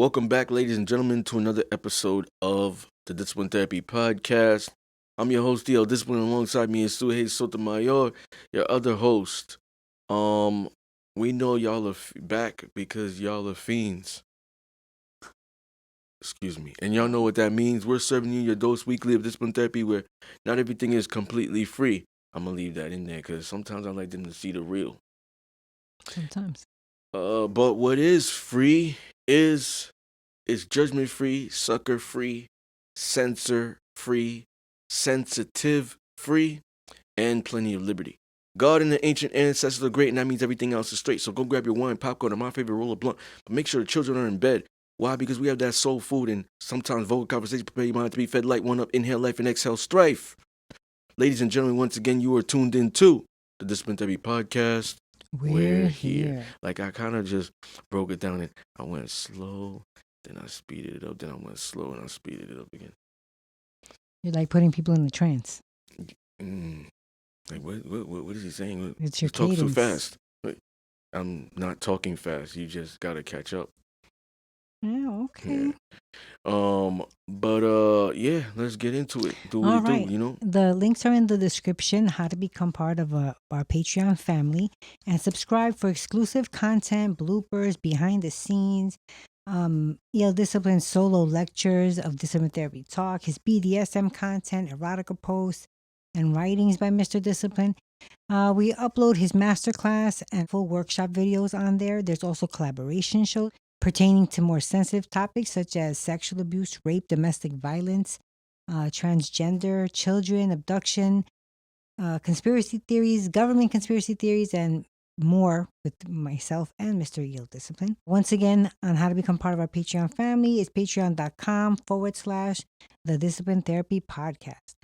Welcome back, ladies and gentlemen, to another episode of the Discipline Therapy Podcast. I'm your host, DL Discipline. Alongside me is Suhey Sotomayor, your other host. Um, we know y'all are back because y'all are fiends. Excuse me. And y'all know what that means. We're serving you your dose weekly of discipline therapy where not everything is completely free. I'm going to leave that in there because sometimes I like them to see the real. Sometimes. But what is free is judgment free, sucker free, censor free, sensitive free, and plenty of liberty. God and the ancient ancestors are great, and that means everything else is straight. So go grab your wine, popcorn, or my favorite roll of blunt. But make sure the children are in bed. Why? Because we have that soul food and sometimes vocal conversation. Prepare your mind to be fed light. One up, inhale life, and exhale strife. Ladies and gentlemen, once again, you are tuned in to the Discipline Therapy Podcast. We're here. Like I kind of just broke it down and I went slow, then I speeded it up, then I went slow and I speeded it up again. You're like putting people in the trance. Like what is he saying? It's your talk cadence. too fast. I'm not talking fast. You just gotta catch up. Yeah, okay. Yeah, let's get into it. Do All what we right. do, you know? The links are in the description, how to become part of our Patreon family, and subscribe for exclusive content, bloopers, behind the scenes, EL Discipline solo lectures of Discipline Therapy Talk, his BDSM content, erotica posts, and writings by Mr. Discipline. We upload his masterclass and full workshop videos on there. There's also collaboration shows pertaining to more sensitive topics such as sexual abuse, rape, domestic violence, transgender, children, abduction, conspiracy theories, government conspiracy theories, and more with myself and Mr. Yield Discipline. Once again, on how to become part of our Patreon family is patreon.com/the Discipline Therapy Podcast.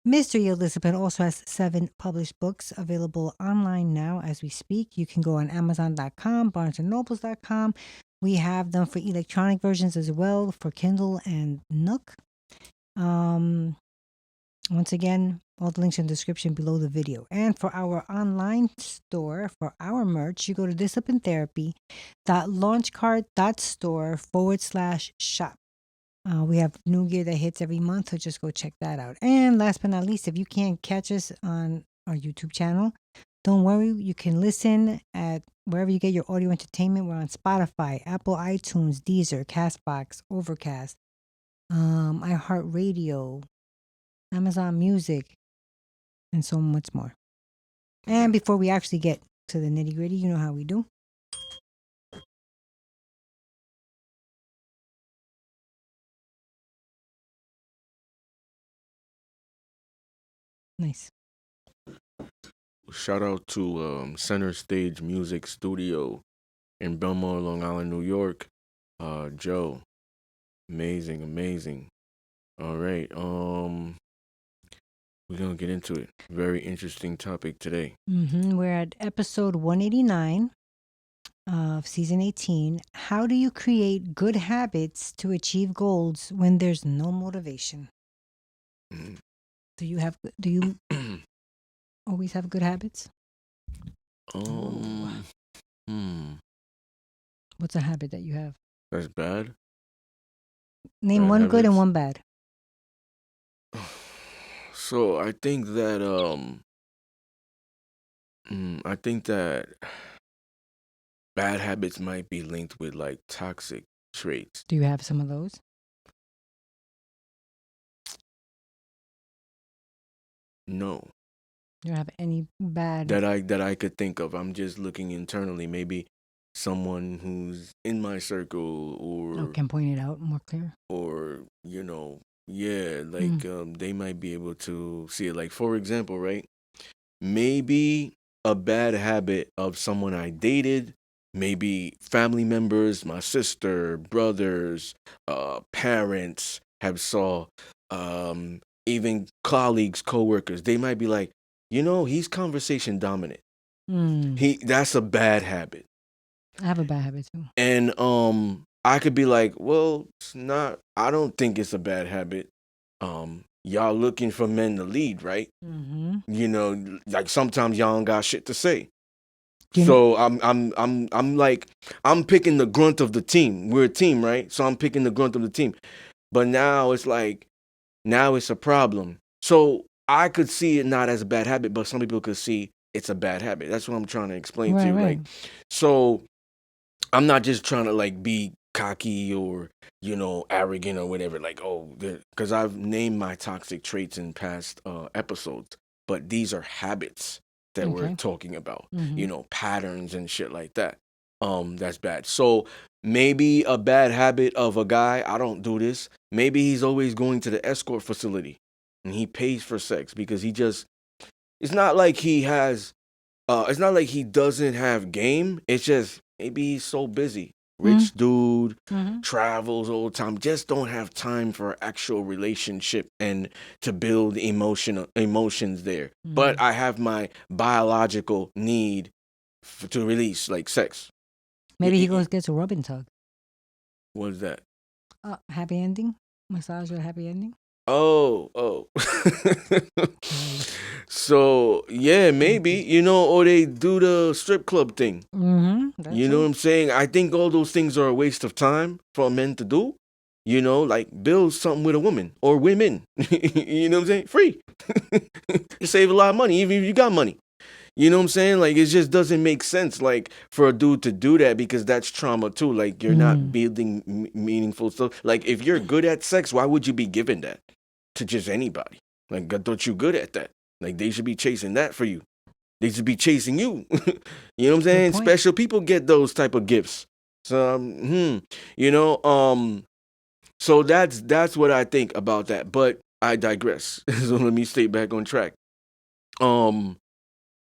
Mr. Yield Discipline also has 7 published books available online now as we speak. You can go on Amazon.com, BarnesandNobles.com. We have them for electronic versions as well for Kindle and Nook. Once again, all the links in the description below the video. And for our online store, for our merch, you go to disciplinetherapy.launchcard.store/shop. We have new gear that hits every month, so just go check that out. And last but not least, if you can't catch us on our YouTube channel, don't worry. You can listen at wherever you get your audio entertainment. We're on Spotify, Apple iTunes, Deezer, Castbox, Overcast, iHeartRadio, Amazon Music, and so much more. And before we actually get to the nitty gritty, you know how we do. Nice. Shout out to Center Stage Music Studio in Belmont, Long Island, New York. Joe. Amazing. All right. We're gonna get into it. Very interesting topic today. We're at episode 189 of season 18. How do you create good habits to achieve goals when there's no motivation? Do you always have good habits? What's a habit that you have? That's bad. Name one good and one bad. So I think that bad habits might be linked with like toxic traits. Do you have some of those? No. You don't have any bad that I could think of. I'm just looking internally. Maybe someone who's in my circle or can point it out more clear. Or they might be able to see it. Like for example, right? Maybe a bad habit of someone I dated, maybe family members, my sister, brothers, parents have saw, even colleagues, coworkers. They might be like, he's conversation dominant. That's a bad habit. I have a bad habit too. And I could be like, well, it's not. I don't think it's a bad habit. Y'all looking for men to lead, right? Like sometimes y'all don't got shit to say. So I'm like, I'm picking the grunt of the team. We're a team, right? So I'm picking the grunt of the team. But now it's like, now it's a problem. So I could see it not as a bad habit, but some people could see it's a bad habit. That's what I'm trying to explain to you. Right. Like, so I'm not just trying to like be cocky or, arrogant or whatever. Like, because I've named my toxic traits in past episodes, but these are habits that we're Okay. talking about, Mhm. patterns and shit like that. That's bad. So maybe a bad habit of a guy, I don't do this. Maybe he's always going to the escort facility and he pays for sex because it's not like it's not like he doesn't have game. It's just maybe he's so busy. Mhm. Rich dude, Mhm. travels all the time, just don't have time for actual relationship and to build emotions there. But Mhm. I have my biological need to release, like sex. Maybe he goes gets a rub and tug. What is that? Happy ending. Massage with a happy ending. Oh. Okay. So yeah, maybe, Okay. or they do the strip club thing. That You know what too. I'm saying? I think all those things are a waste of time for men to do. Like build something with a woman or women. You know what I'm saying? Free. You save a lot of money, even if you got money. You know what I'm saying? Like it just doesn't make sense, like for a dude to do that because that's trauma too. Like you're not building meaningful stuff. Like if you're good at sex, why would you be giving that to just anybody? Like I thought you good at that. Like they should be chasing that for you. They should be chasing you. You know what I'm Good saying? point. Special people get those type of gifts. So you know, so that's what I think about that. But I digress. So let me stay back on track. Um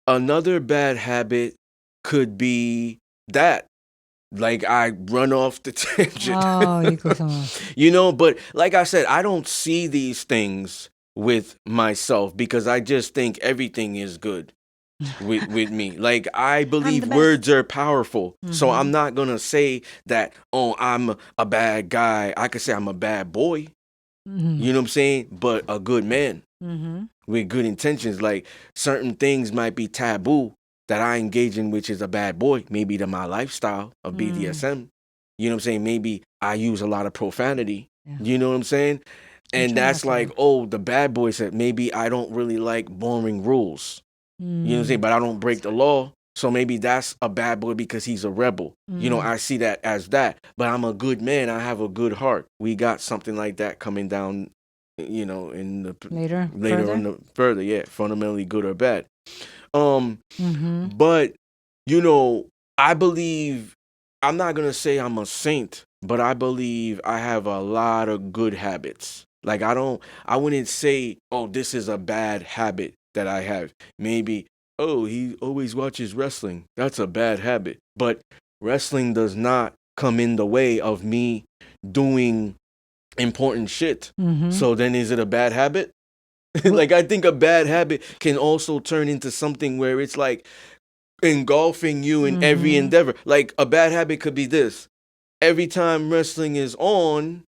Another bad habit could be that. Like I run off the tangent. Oh, you go somewhere. But like I said, I don't see these things with myself because I just think everything is good with me. Like I I'm the believe best. words are powerful. So I'm Mhm. not gonna say that, I'm a bad guy. I could say I'm a bad boy. Mhm. You know what I'm saying? But a good man Mhm. with good intentions. Like certain things might be taboo that I engage in, which is a bad boy. Maybe to my lifestyle of Mm. BDSM. You know what I'm saying? Maybe I use a lot of profanity. Yeah. You know what I'm saying? I And try not that's to. like, the bad boy said, maybe I don't really like boring rules. You know what I'm saying? Mm. But I don't break the law. So maybe that's a bad boy because he's a rebel. Mm. I see that as that. But I'm a good man. I have a good heart. We got something like that coming down, in the Later, later on further. further, yeah, fundamentally good or bad. Um, Mhm. but I believe I'm not gonna say I'm a saint, but I believe I have a lot of good habits. Like I wouldn't say, oh, this is a bad habit that I have. Maybe, oh, he always watches wrestling. That's a bad habit. But wrestling does not come in the way of me doing important shit. Mhm. So then is it a bad habit? Well. Like I think a bad habit can also turn into something where it's like engulfing you in every Mhm. endeavor. Like a bad habit could be this. Every time wrestling is on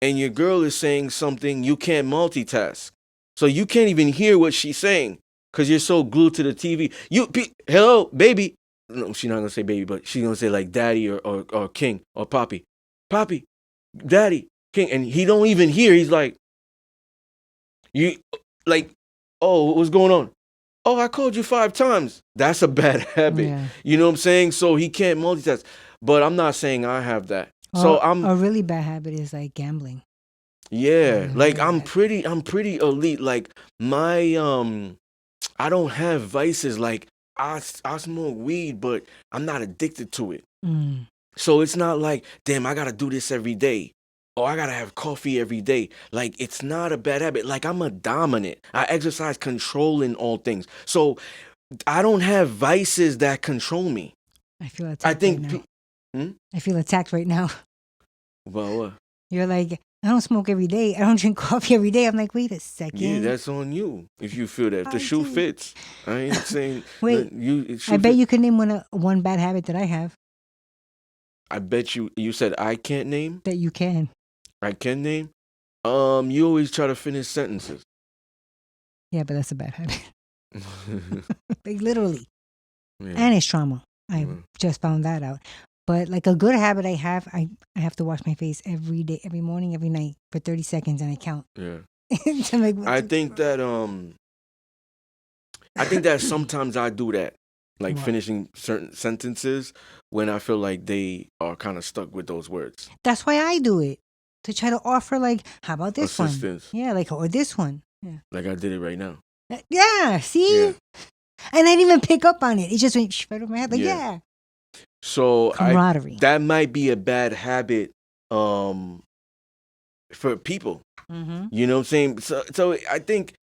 and your girl is saying something, you can't multitask. So you can't even hear what she's saying because you're so glued to the TV. Hello, baby. No, she's not going to say baby, but she's going to say like daddy or king or poppy. Poppy, daddy, king. And he don't even hear. He's like, you, like, oh, what's going on? Oh, I called you 5 times. That's a bad habit. Yeah. You know what I'm saying? So he can't multitask. But I'm not saying I have that. So Or a really bad habit is like gambling. yeah, Really, like really bad. I'm pretty elite. Like my I don't have vices. Like I smoke weed, but I'm not addicted to it. Mm. So it's not like, damn, I gotta do this every day. Or I gotta have coffee every day. Like it's not a bad habit. Like I'm a dominant. I exercise control in all things. So I don't have vices that control me. I feel I attacked right think. now. Hmm? I feel attacked right now. Well, what? You're like, I don't smoke every day. I don't drink coffee every day. I'm like, wait a Yeah, second. that's on you if you feel that. If the I shoe do. fits, I ain't saying Wait, I shoe bet fit. you could name one bad habit that I have I bet you. You said I can't name. that you can. I can name. You always try to finish sentences. Yeah, but that's a bad habit. Like literally. and it's trauma. I just found that out. But like a good habit I have to wash my face every day, every morning, every night for 30 seconds, and I count. Yeah. To make I think that sometimes I do that, like What? finishing certain sentences when I feel like they are kind of stuck with those words. That's why I do it, to try to offer like, how about this Assistance. one? Yeah, like, or this one. Yeah. Like I did it right now. Yeah, see? Yeah. And I didn't even pick up on it. It just went right over my head. Like, Yeah. yeah. So Camaraderie. that might be a bad habit for people. Mm-hmm. You know what I'm saying? So I think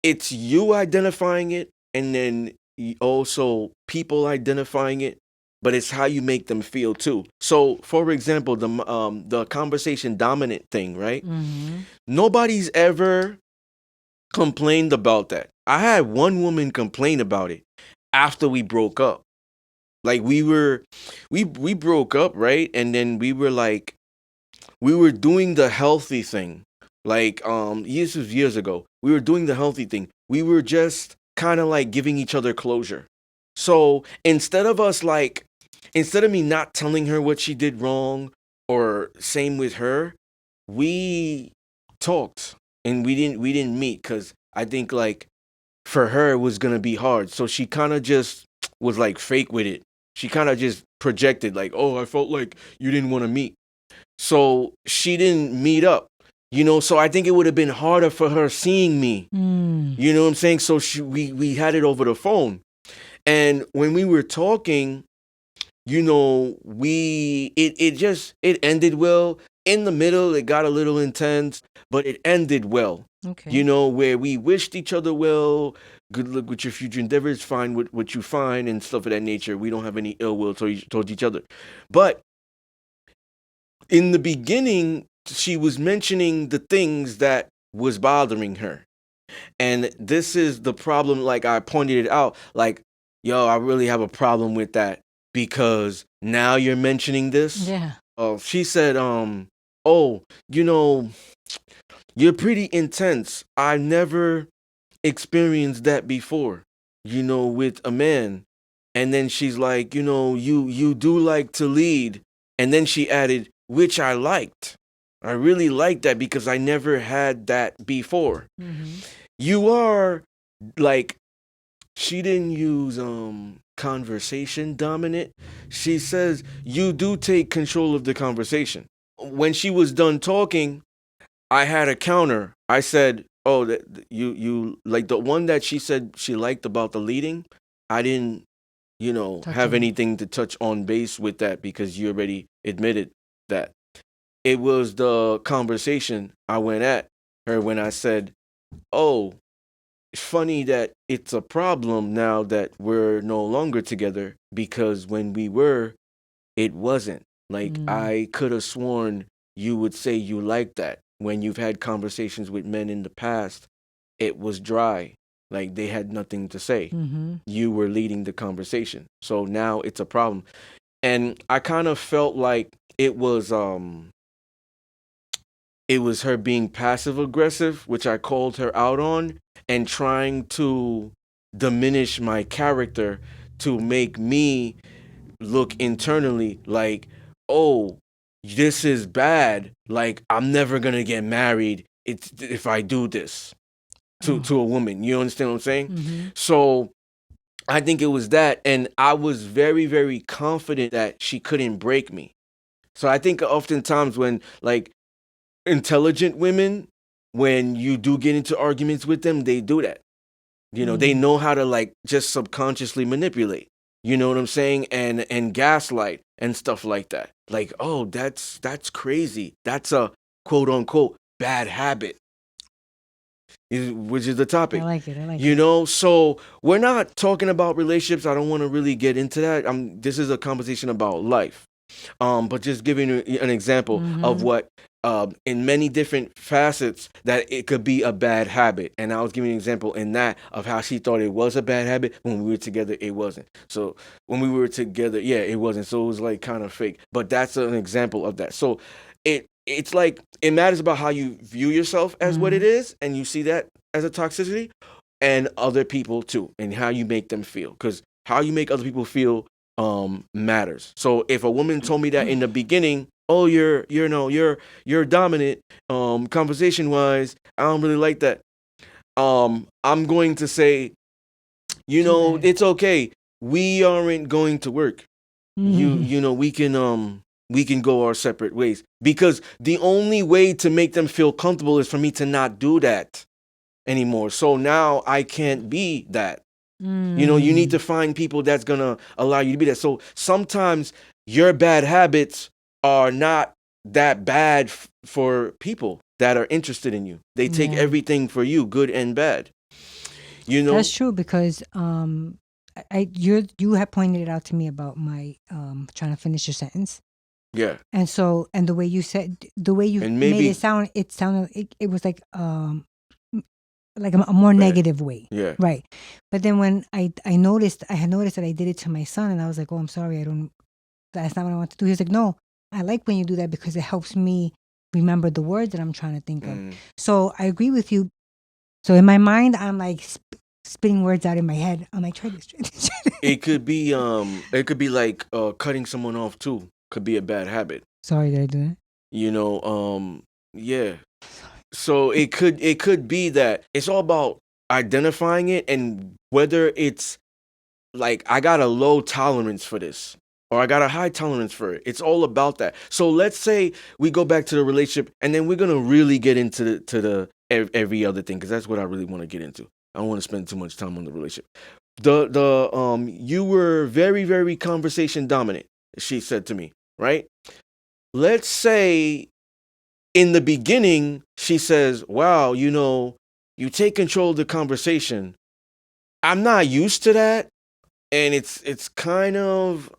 it's you identifying it, and then also people identifying it, but it's how you make them feel too. So, for example, the conversation dominant thing, right? Mm-hmm. Nobody's ever complained about that. I had one woman complain about it after we broke up. Like we broke up, right? And then we were doing the healthy thing. Like this was years ago. We were doing the healthy thing. We were just kind of like giving each other closure. So instead of me not telling her what she did wrong, or same with her, we talked, and we didn't meet, because I think like for her it was gonna be hard. So she kind of just was like fake with it. She kind of just projected like, oh, I felt like you didn't want to meet. So she didn't meet up, so I think it would have been harder for her seeing me. You know what I'm saying? So we had it over the phone. And when we were talking, it ended well. In the middle, it got a little intense, but it ended well. Okay. Where we wished each other well, good luck with your future endeavors, find what you find, and stuff of that nature. We don't have any ill will towards each other. But in the beginning, she was mentioning the things that was bothering her. And this is the problem, like I pointed it out, like, yo, I really have a problem with that, because now you're mentioning this. Yeah. She said, oh, you're pretty intense. I never experienced that before, with a man. And then she's like, you do like to lead. And then she added, which I liked. I really liked that because I never had that before. Mm-hmm. You are like, she didn't use conversation dominant. She says you do take control of the conversation. When she was done talking, I had a counter. I said, oh, you like the one that she said she liked about the leading. I didn't have anything to touch on base with that, because you already admitted that. It was the conversation I went at her when I said, oh, it's funny that it's a problem now that we're no longer together, because when we were, it wasn't. Like, I could have sworn you would say you like that. When you've had conversations with men in the past, it was dry. Like, they had nothing to say. Mm-hmm. You were leading the conversation. So now it's a problem. And I kind of felt like it was her being passive aggressive, which I called her out on, and trying to diminish my character to make me look internally like, oh, this is bad. Like, I'm never gonna get married if I do this to a woman. You understand what I'm saying? Mm-hmm. So I think it was that, and I was very, very confident that she couldn't break me. So I think oftentimes when like intelligent women, when you do get into arguments with them, they do that. They know how to like just subconsciously manipulate. You know what I'm saying? And gaslight and stuff like that. Like, oh, that's crazy. That's a quote unquote bad habit. Which is the topic. I like it. So we're not talking about relationships. I don't want to really get into that. This is a conversation about life. But just giving you an example of what, in many different facets, that it could be a bad habit. And I was giving an example in that of how she thought it was a bad habit. When we were together, it wasn't. So when we were together, yeah, it wasn't. So it was like kind of fake. But that's an example of that. So it's like, it matters about how you view yourself as what it is, and you see that as a toxicity, and other people too, and how you make them feel. Because How you make other people feel matters. So if a woman told me that in the beginning, oh, you're dominant, conversation wise, I don't really like that. I'm going to say, Too bad. it's okay. We aren't going to work. We can go our separate ways, because the only way to make them feel comfortable is for me to not do that anymore. So now I can't be that. You need to find people that's gonna allow you to be that. So sometimes your bad habits are not that bad for people that are interested in you. They take Yeah. everything for you, good and bad. You know? That's true, because you had pointed it out to me about my trying to finish your sentence. Yeah. And so, and the way you said, the way you And made maybe it sound, it was like a more bad. negative way. Yeah. Right. But then when I had noticed that I did it to my son, and I was like, oh, I'm sorry, that's not what I want to do. He was like, no, I like when you do that, because it helps me remember the words that I'm trying to think of. So I agree with you. So in my mind, I'm like spitting words out in my head. I'm like, try this. It could be like cutting someone off too. Could be a bad habit. Sorry, did I do that? Yeah. So it could be that it's all about identifying it, and whether it's like I got a low tolerance for this or I got a high tolerance for it. It's all about that. So let's say we go back to the relationship, and then we're gonna really get into the every other thing, because that's what I really want to get into. I don't want to spend too much time on the relationship. You were very, very conversation dominant, she said to me, right? Let's say in the beginning she says, wow, you take control of the conversation. I'm not used to that, and it's kind of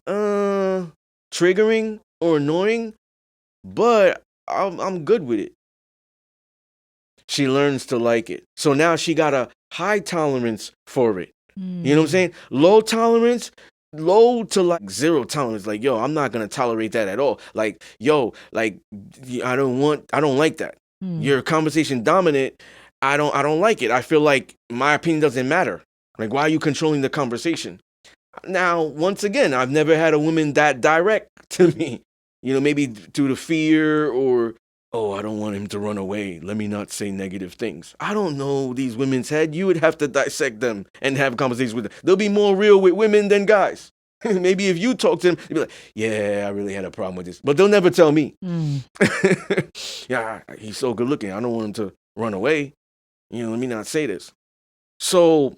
triggering or annoying, but I'm good with it. She learns to like it. So now she got a high tolerance for it. You know what I'm saying? Low tolerance, low to like zero tolerance. Like, yo, I'm not gonna tolerate that at all. Like, yo, like I don't like that. Your conversation dominant. I don't like it. I feel like my opinion doesn't matter. Like, why are you controlling the conversation? Now, once again, I've never had a woman that direct to me. Maybe due to fear, or, oh, I don't want him to run away. Let me not say negative things. I don't know these women's head. You would have to dissect them and have conversations with them. They'll be more real with women than guys. Maybe if you talk to them, they'll be like, yeah, I really had a problem with this. But they'll never tell me. Yeah, he's so good looking. I don't want him to run away. Let me not say this. So,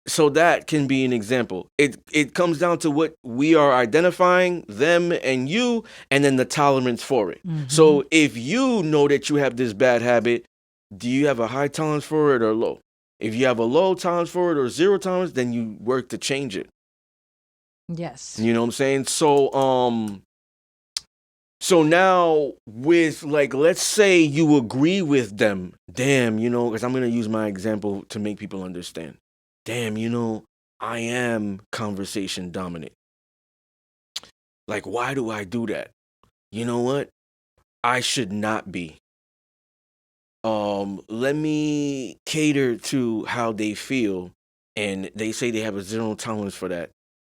so that can be an example. It comes down to what we are identifying, them and you, and then the tolerance for it. So if you know that you have this bad habit, do you have a high tolerance for it or low? If you have a low tolerance for it or zero tolerance, then you work to change it. Yes. You know what I'm saying? So now with, like, let's say you agree with them. Damn, because I'm going to use my example to make people understand. Damn, I am conversation dominant. Like, why do I do that? You know what? I should not be. Let me cater to how they feel, and they say they have a zero tolerance for that,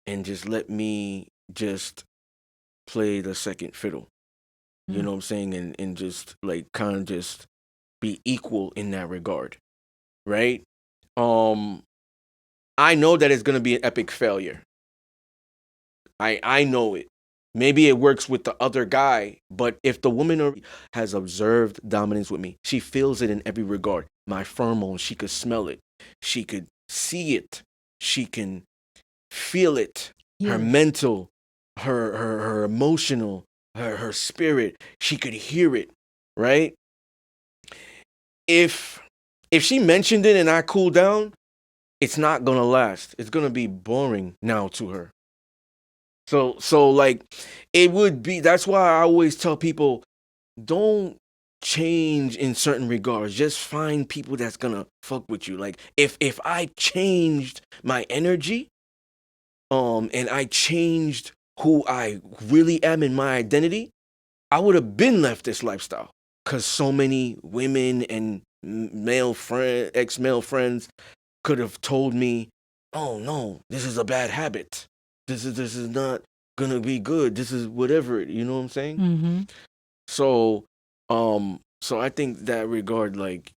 and just let me just play the second fiddle. You know what I'm saying? And just like kind of just be equal in that regard. Right? I know that it's gonna be an epic failure. I know it. Maybe it works with the other guy, but if the woman has observed dominance with me, she feels it in every regard. My pheromones, she could smell it. She could see it. She can feel it. Her mental, her emotional, her spirit, she could hear it, right? If she mentioned it and I cool down, it's not gonna last. It's gonna be boring now to her. So like it would be. That's why I always tell people, don't change in certain regards. Just find people that's gonna fuck with you. Like if I changed my energy, and I changed who I really am in my identity, I would have been left this lifestyle. Cause so many women and ex-male friends could have told me, oh no, this is a bad habit. This is not gonna be good. This is whatever. You know what I'm saying? Mm-hmm. So, so I think that regard, like,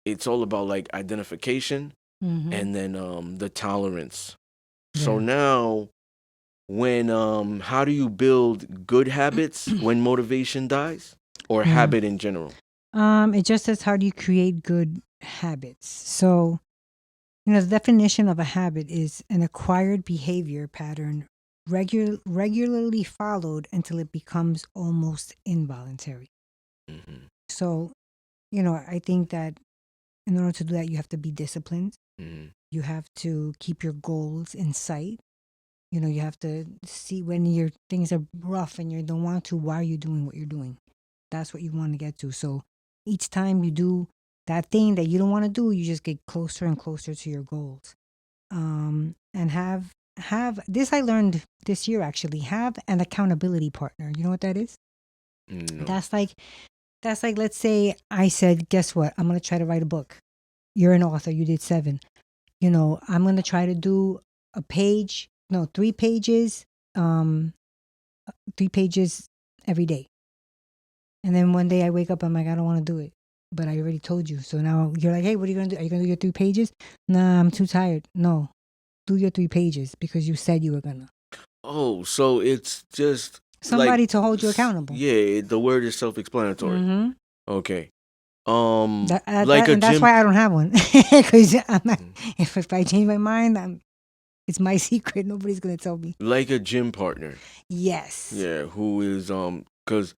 it's all about like identification Mm-hmm. and then the tolerance. So Yeah. now, when how do you build good habits when motivation dies, or Mm. habit in general? It just says how do you create good habits. So, the definition of a habit is an acquired behavior pattern regularly followed until it becomes almost involuntary. Mm-hmm. So, I think that in order to do that, you have to be disciplined. Mm-hmm. You have to keep your goals in sight. You have to see when your things are rough and you don't want to, why are you doing what you're doing? That's what you want to get to. So each time you do that thing that you don't want to do, you just get closer and closer to your goals. And have this I learned this year actually. Have an accountability partner. You know what that is? No. That's like let's say I said, guess what? I'm gonna try to write a book. You're an author. You did 7. I'm gonna try to do a page. No, 3 pages. Um, 3 pages every day. And then one day I wake up, I'm like, I don't want to do it. But I already told you. So now you're like, hey, what are you going to do? Are you going to do your 3 pages? Nah, I'm too tired. No, do your 3 pages because you said you were going to. Oh, so it's just like, Somebody to hold you accountable. yeah, the word is self-explanatory. Mm-hmm. Okay. Like a And that's gym, why I don't have one. Because I'm not, mm, if I change my mind, it's my secret. Nobody's going to tell me. like a gym partner. Yes. Yeah, who is cuz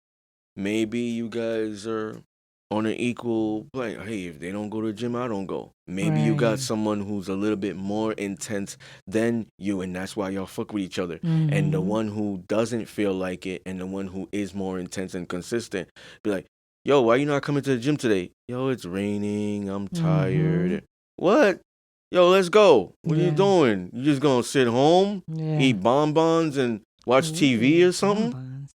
maybe you guys are on an equal plane. Hey, if they don't go to the gym, I don't go. Maybe you got Right. someone who's a little bit more intense than you, and that's why y'all fuck with each other. And the Mm-hmm. one who doesn't feel like it, and the one who is more intense and consistent, be like, "Yo, why you not coming to the gym today? Yo, it's raining. I'm Mm-hmm. tired. What? Yo, let's go. What are you Yeah. doing? You just gonna sit home, Yeah. eat bonbons, and watch TV Ooh, or something?" bonbons.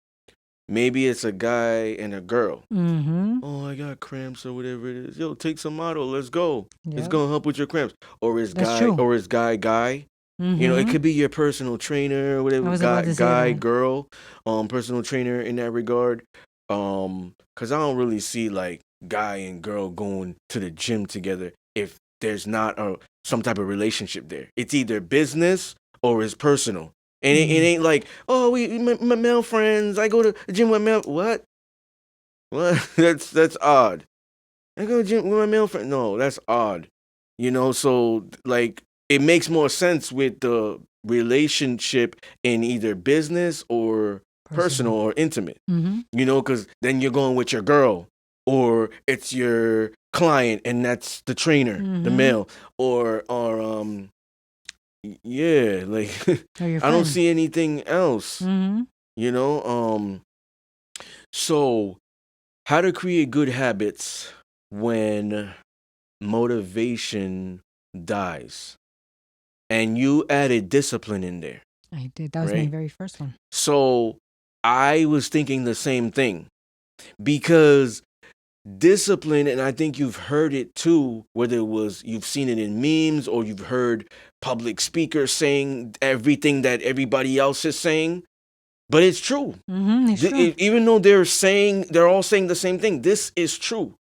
Maybe it's a guy and a girl. Mm-hmm. Oh, I got cramps or whatever it is. Yo, take some Motto. Let's go. It's Yep. gonna help with your cramps. Or is That's guy true. or is guy. It Mm-hmm. could be your personal trainer, or I whatever. was about to say Guy, that. girl, personal trainer in that regard. Cause I don't really see like guy and girl going to the gym together if there's not some type of relationship there. It's either business or it's personal. And it Mm. ain't like, oh, my male friends. I go to the gym with male. What? What? That's odd. I go to the gym with my male friend. No, that's odd. So like it makes more sense with the relationship in either business or personal Personal. or intimate. Mm-hmm. Because then you're going with your girl, or it's your client, and that's the trainer, the Mm-hmm. male, or yeah, like Or your I don't friend. see anything else. Mm-hmm. You know, so how to create good habits when motivation dies, and you added discipline in there, I did. That was my right? very first one. So I was thinking the same thing, because discipline, and I think you've heard it too, whether it was you've seen it in memes or you've heard public speakers saying everything that everybody else is saying, but it's true. Mm-hmm. It's true. Even though they're all saying the same thing, this is true.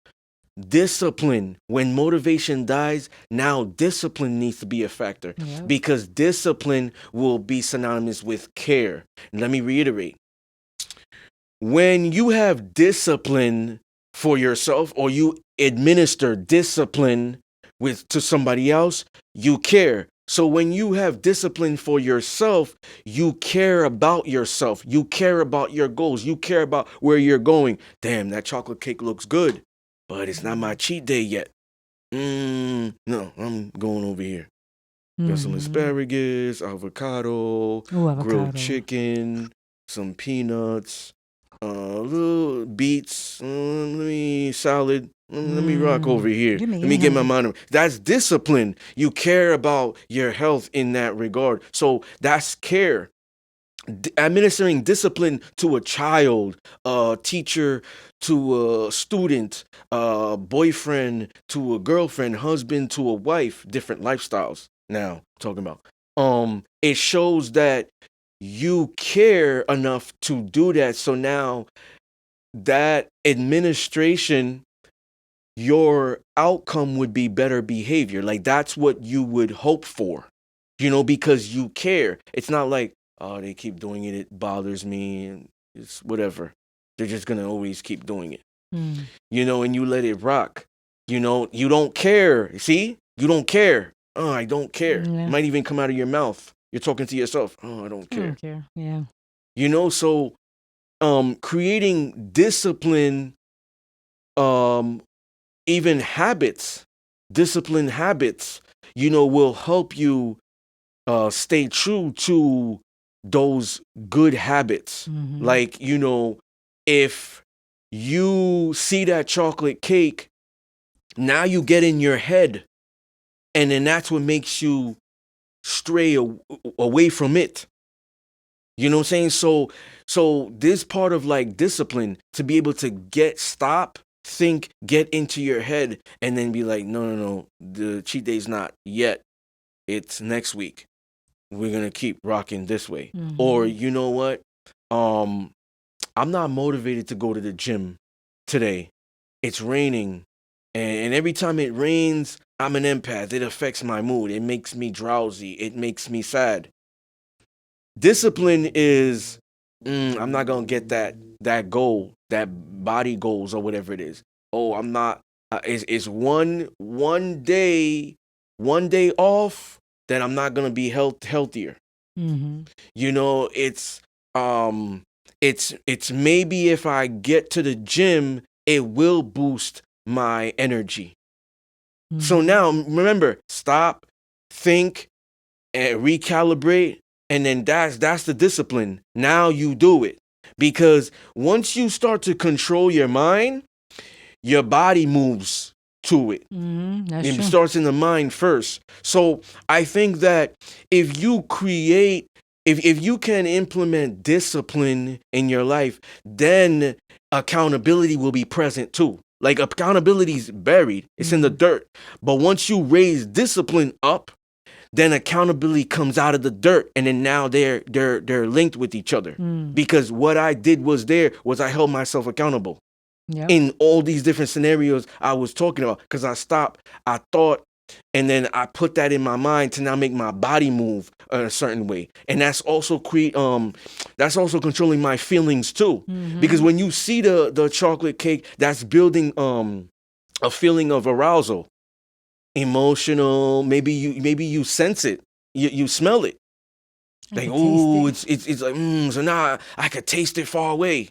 Discipline, when motivation dies, now discipline needs to be a factor, Yep. because discipline will be synonymous with care. Let me reiterate: when you have discipline for yourself, or you administer discipline to somebody else, you care. So when you have discipline for yourself, you care about yourself, you care about your goals, you care about where you're going. Damn, that chocolate cake looks good, but it's not my cheat day yet. No, I'm going over here. Got some Mm-hmm. asparagus, avocado, Oh, grilled avocado. chicken, some peanuts, little beets, let me salad. Let me rock over here. You're Let making me me get my hungry. mind. That's discipline. You care about your health in that regard. So that's care. Administering discipline to a child, a teacher to a student, a boyfriend to a girlfriend, husband to a wife, different lifestyles. now talking about. It shows that you care enough to do that. So now that administration, your outcome would be better behavior. Like that's what you would hope for, because you care. It's not like, oh, they keep doing it, it bothers me, and it's whatever. They're just gonna always keep doing it, Mm. and you let it rock. You don't care. See, you don't care. Oh, I don't care. Yeah. Might even come out of your mouth. You're talking to yourself. Oh, I don't I care. don't care. Yeah. So creating discipline, even habits, discipline habits, will help you stay true to those good habits. Mhm. Like, if you see that chocolate cake, now you get in your head, and then that's what makes you stray away from it. You know what I'm saying? So this part of like discipline, to be able to stop, think, get into your head, and then be like, no, the cheat day's not yet. It's next week. We're gonna keep rocking this way. Mhm. Or you know what? I'm not motivated to go to the gym today. It's raining, and every time it rains, I'm an empath. It affects my mood. It makes me drowsy. It makes me sad. Discipline is, I'm not gonna get that goal, that body goals or whatever it is. Oh, I'm not. It's one day off that I'm not gonna be healthier. Mhm. It's maybe if I get to the gym, it will boost my energy. So Mhm. now remember, stop, think, and recalibrate, and then that's the discipline. Now you do it, because once you start to control your mind, your body moves to it. That's It true. starts in the mind first. So I think that if you if you can implement discipline in your life, then accountability will be present too. Like accountability is buried, it's in the dirt. But once you raise discipline up, then accountability comes out of the dirt, and then now they're linked with each other. Because what I did was I held myself accountable. Yep. In all these different scenarios I was talking about, because I stopped, I thought, and then I put that in my mind to now make my body move a certain way. And that's also that's also controlling my feelings too. Because when you see the chocolate cake, that's building a feeling of arousal, emotional. Maybe you sense it, you smell it, like, oh, it's like, so now I could taste it far away.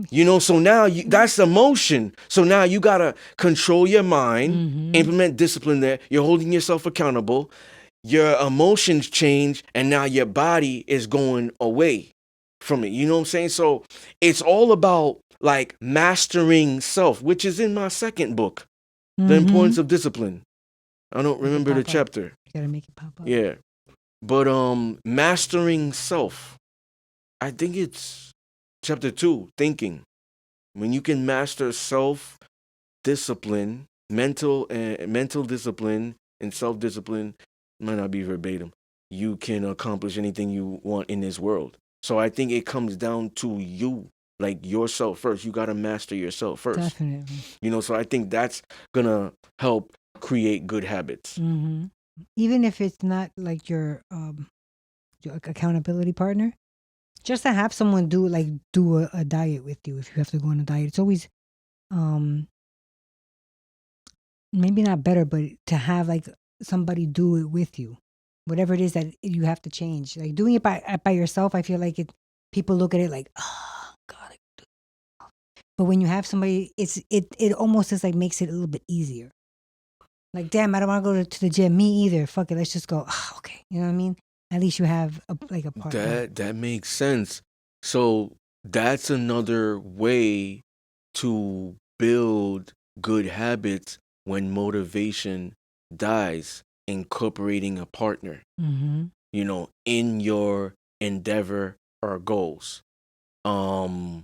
So now that's emotion. So now you gotta control your mind, implement discipline there. You're holding yourself accountable. Your emotions change, and now your body is going away from it. You know what I'm saying? So it's all about like mastering self, which is in my second book, The Importance of Discipline. I don't remember the chapter. You gotta make it pop up. Yeah. But mastering self, I think it's chapter 2, thinking. When you can master self discipline, mental discipline, and self discipline, might not be verbatim, you can accomplish anything you want in this world. So I think it comes down to you, like yourself first. You got to master yourself first. Definitely. So I think that's gonna help create good habits. Even if it's not like your accountability partner, just to have someone do a diet with you. If you have to go on a diet, it's always maybe not better, but to have like somebody do it with you, whatever it is that you have to change. Like doing it by yourself, I feel like people look at it like, oh God. But when you have somebody, it almost is like makes it a little bit easier. Like, damn, I don't want to go to the gym. Me either. Fuck it, let's just go. Oh, okay, you know what I mean? At least you have a partner. That makes sense. So that's another way to build good habits when motivation dies, incorporating a partner, in your endeavor or goals. Some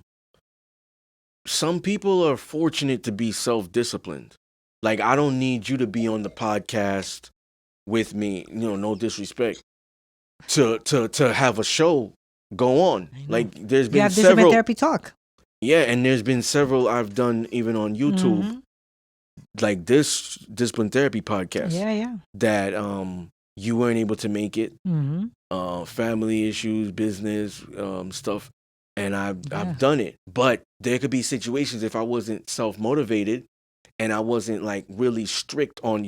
people are fortunate to be self-disciplined. Like, I don't need you to be on the podcast with me, no disrespect, to have a show go on. Like there's You been have discipline several, therapy talk. yeah, and there's been several I've done even on YouTube, like this discipline therapy podcast. Yeah. That you weren't able to make it. Family issues, business, stuff, and I've done it. But there could be situations if I wasn't self-motivated and I wasn't like really strict on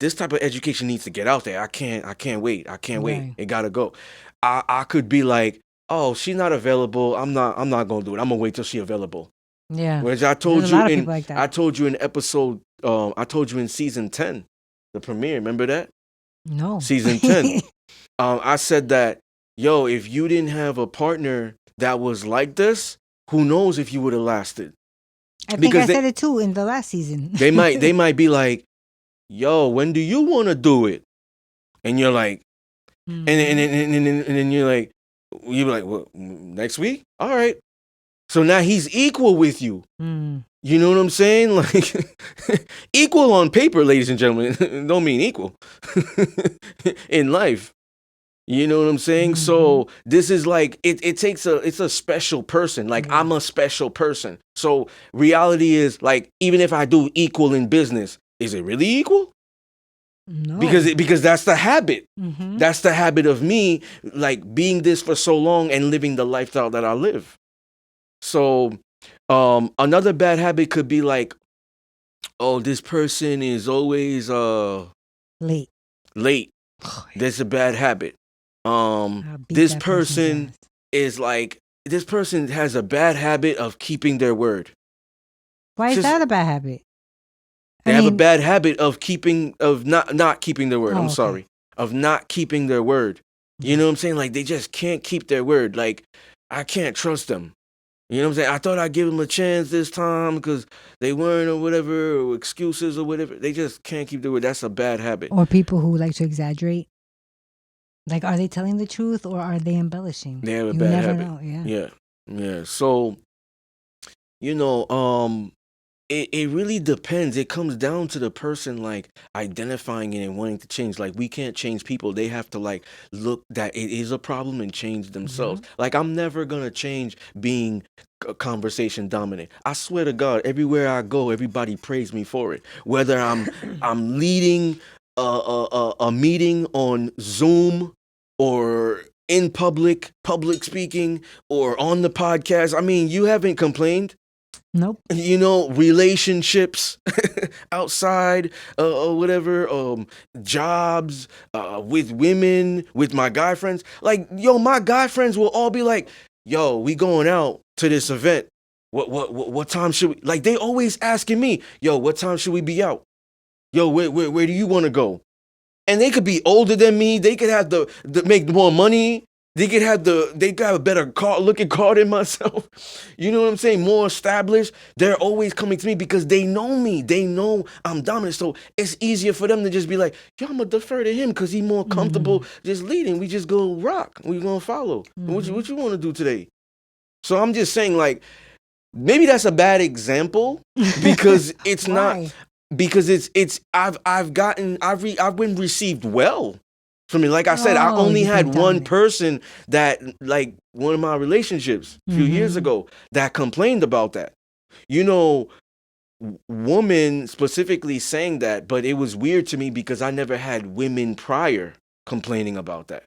this type of education needs to get out there. I can't wait. Right. It gotta go. I could be like, oh, she's not available. I'm not gonna do it. I'm gonna wait till she's available. Yeah. Whereas I There's a lot of people like that. I told you in episode I told you in season 10, the premiere, remember that? No. Season 10. I said that, if you didn't have a partner that was like this, who knows if you would have lasted? I think I said it too in the last season. they might be like, when do you want to do it? And you're like, and then you're like, well, next week? All right. So now he's equal with you. You know what I'm saying? Like, equal on paper, ladies and gentlemen, don't mean equal in life. You know what I'm saying? So this is like, it's a special person. Like, I'm a special person. So reality is, like, even if I do equal in business, is it really equal? No. Because that's the habit. That's the habit of me, like, being this for so long and living the lifestyle that I live. So another bad habit could be like, oh, this person is always late. That's a bad habit. This person has a bad habit of keeping their word. Why is that a bad habit? They have a bad habit of not keeping their word. Sorry. Of not keeping their word. You know what I'm saying? Like, they just can't keep their word. Like, I can't trust them. You know what I'm saying? I thought I'd give them a chance this time because they weren't, or whatever, or excuses or whatever. They just can't keep their word. That's a bad habit. Or people who like to exaggerate. Like, are they telling the truth or are they embellishing? They have a bad habit. Know. Yeah. So, it really depends. It comes down to the person, like, identifying it and wanting to change. Like, we can't change people. They have to, like, look that it is a problem and change themselves. Like, I'm never going to change being conversation dominant. I swear to God, everywhere I go, everybody praise me for it. Whether I'm leading a meeting on Zoom or in public speaking or on the podcast. I mean, you haven't complained. Nope. Relationships outside or whatever, jobs, with women, with my guy friends. Like, my guy friends will all be like, we going out to this event. What time should we? Like, they always asking me, what time should we be out? Where do you want to go? And they could be older than me. They could have the make more money. They got a better looking car than myself. You know what I'm saying? More established. They're always coming to me because they know me. They know I'm dominant. So it's easier for them to just be like, I'm going to defer to him because he's more comfortable just leading. We just go rock. We're going to follow. What you want to do today? So I'm just saying, like, maybe that's a bad example because it's not, because I've been received well. For me, like I said, I only had one person that, like, one of my relationships a few years ago that complained about that. Woman specifically saying that, but it was weird to me because I never had women prior complaining about that.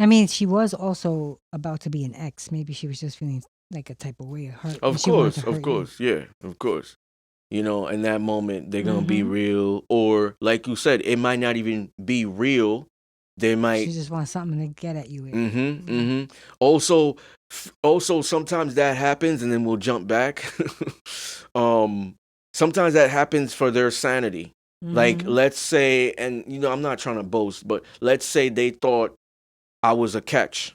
I mean, she was also about to be an ex. Maybe she was just feeling like a type of way of hurt. Of course. Yeah, of course. In that moment, they're going to be real. Or, like you said, it might not even be real. They might. She just wants something to get at you with. Also, sometimes that happens, and then we'll jump back. Sometimes that happens for their sanity. Like, let's say, and I'm not trying to boast, but let's say they thought I was a catch.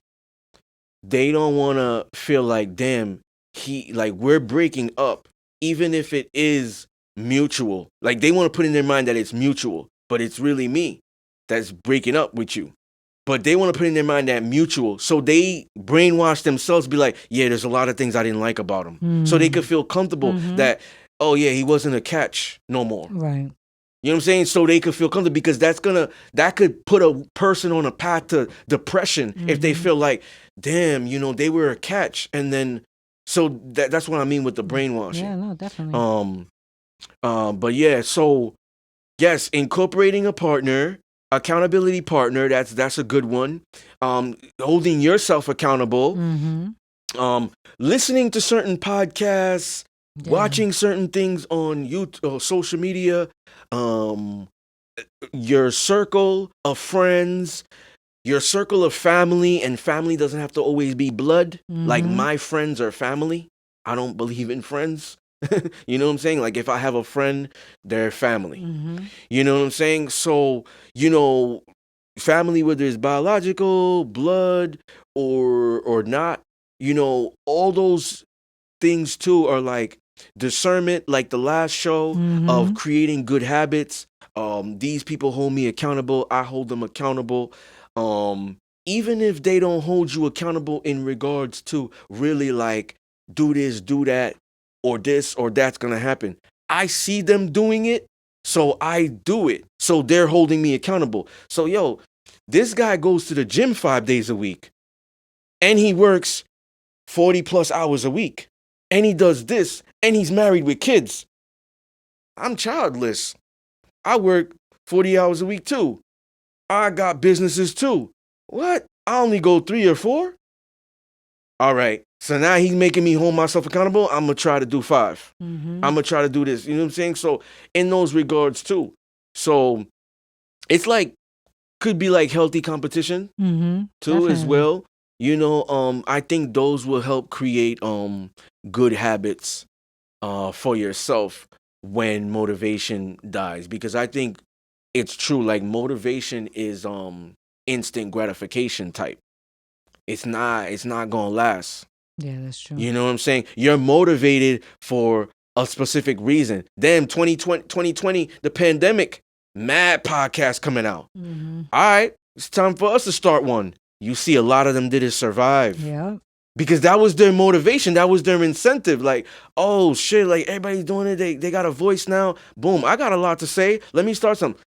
They don't want to feel like, damn, we're breaking up, even if it is mutual. Like, they want to put in their mind that it's mutual, but it's really me that's breaking up with you. But they want to put in their mind that mutual. So they brainwash themselves, be like, yeah, there's a lot of things I didn't like about him. So they could feel comfortable that, oh yeah, he wasn't a catch no more. Right. You know what I'm saying? So they could feel comfortable, because that could put a person on a path to depression if they feel like, damn, they were a catch. And then, so that's what I mean with the brainwashing. Yeah, no, definitely. But yeah, so yes, incorporating a partner, accountability partner, that's a good one. Holding yourself accountable, listening to certain podcasts, watching certain things on YouTube or social media, your circle of friends, your circle of family, and family doesn't have to always be blood. Like, my friends are family. I don't believe in friends. You know what I'm saying? Like, if I have a friend, they're family. You know what I'm saying? So, family, whether it's biological, blood, or not, all those things too are like discernment, like the last show, of creating good habits. These people hold me accountable. I hold them accountable. Even if they don't hold you accountable in regards to really like, do this, do that, or this or that's gonna happen. I see them doing it, so I do it. So they're holding me accountable. So this guy goes to the gym 5 days a week, and he works 40 plus hours a week, and he does this, and he's married with kids. I'm childless. I work 40 hours a week too. I got businesses too. What? I only go 3 or 4? All right. So now he's making me hold myself accountable. I'm going to try to do 5. I'm going to try to do this. You know what I'm saying? So in those regards too. So it's like, could be like healthy competition too, definitely, as well. I think those will help create good habits for yourself when motivation dies, because I think it's true. Like, motivation is instant gratification type. It's not gonna last. Yeah, that's true. You know what I'm saying? You're motivated for a specific reason. Damn, 2020, the pandemic, mad podcasts coming out. All right, it's time for us to start one. You see, a lot of them did it survive. Yeah. Because that was their motivation. That was their incentive. Like, oh shit, like everybody's doing it. They got a voice now. Boom, I got a lot to say. Let me start something.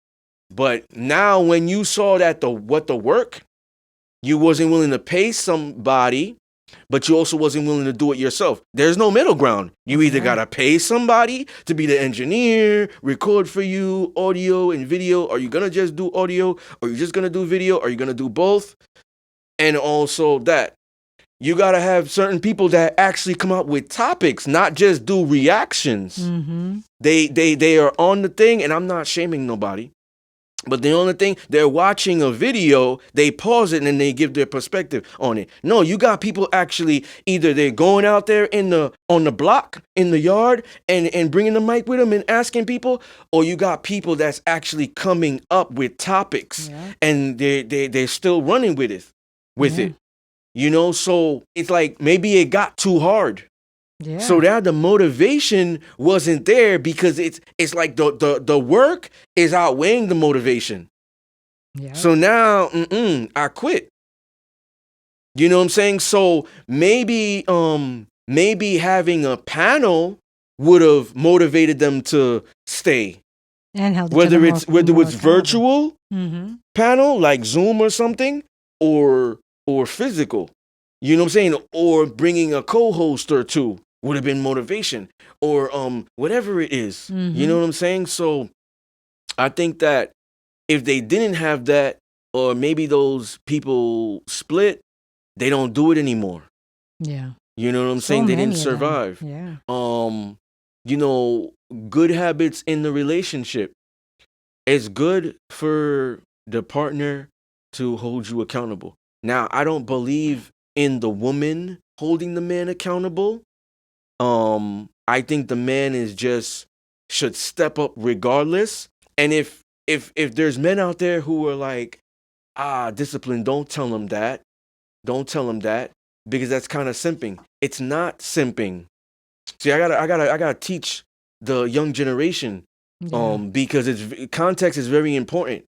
But now when you saw that the work, you wasn't willing to pay somebody, but you also wasn't willing to do it yourself. There's no middle ground. You either got to pay somebody to be the engineer, record for you, audio and video. Are you going to just do audio? Or are you just going to do video? Are you going to do both? And also that you got to have certain people that actually come up with topics, not just do reactions. They are on the thing, and I'm not shaming nobody. But the only thing, they're watching a video, they pause it, and then they give their perspective on it. No, you got people actually, either they're going out there on the block, in the yard, and bringing the mic with them and asking people, or you got people that's actually coming up with topics, and they're still running with it. So it's like, maybe it got too hard. Yeah. So now the motivation wasn't there, because it's like the work is outweighing the motivation. Yeah. So now, I quit. You know what I'm saying? So maybe having a panel would have motivated them to stay. And held whether it's virtual panel like Zoom or something, or physical. You know what I'm saying? Or bringing a co-host or two would have been motivation, or whatever it is. You know what I'm saying? So I think that if they didn't have that, or maybe those people split, they don't do it anymore. Yeah. You know what I'm saying? They didn't survive. Yeah. Good habits in the relationship. It's good for the partner to hold you accountable. Now, I don't believe in the woman holding the man accountable. I think the man should step up regardless. And if there's men out there who are like, discipline, don't tell them that. Don't tell them that, because that's kind of simping. It's not simping. See, I gotta teach the young generation, because context is very important.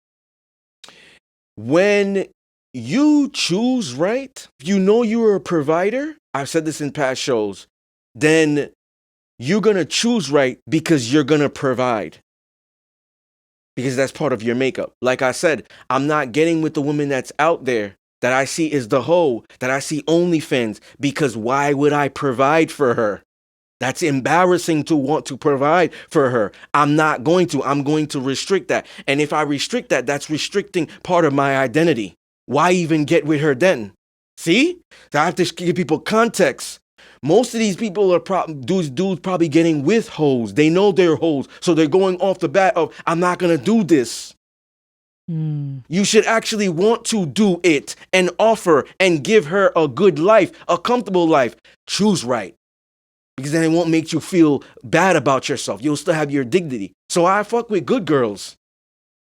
When you choose right, if you know you're a provider, I've said this in past shows, then you're going to choose right because you're going to provide. because that's part of your makeup. Like I said, I'm not getting with the woman that's out there that I see is the hoe, that I see OnlyFans, because why would I provide for her? That's embarrassing to want to provide for her. I'm not going to. I'm going to restrict that. And if I restrict that, that's restricting part of my identity. Why even get with her then? See? So I have to give people context. Most of these people are dudes probably getting with hoes. They know they're hoes. So they're going off the bat of, I'm not going to do this. You should actually want to do it and offer and give her a good life, a comfortable life. Choose right. Because then it won't make you feel bad about yourself. You'll still have your dignity. So I fuck with good girls.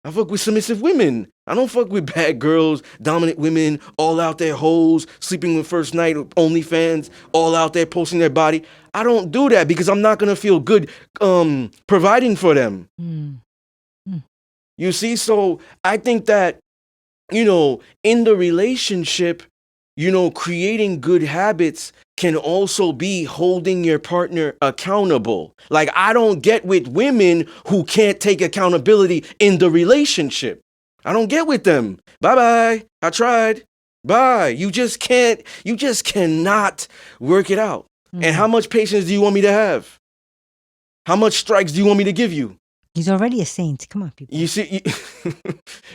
I fuck with submissive women. I don't fuck with bad girls, dominant women, all out there hoes, sleeping with first night, OnlyFans, all out there posting their body. I don't do that because I'm not going to feel good providing for them. You see? So I think that, in the relationship, creating good habits can also be holding your partner accountable. Like, I don't get with women who can't take accountability in the relationship. I don't get with them. Bye-bye. I tried. Bye. You just cannot work it out. And how much patience do you want me to have? How much strikes do you want me to give you? He's already a saint. Come on, people. You see,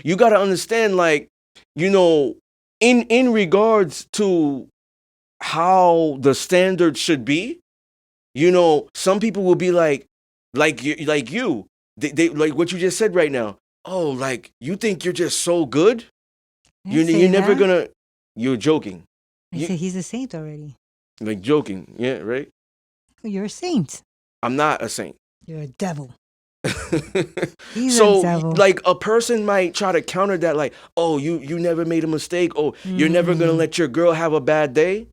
you got to understand, like, in regards to how the standard should be, some people will be like you, they like what you just said right now. Oh, like, you think you're just so good? You're never gonna. You're joking. I say he's a saint already. Like, joking, yeah, right? You're a saint. I'm not a saint. You're a devil. He's So, a devil. like, a person might try to counter that, like, oh, you never made a mistake. Oh, you're never gonna let your girl have a bad day.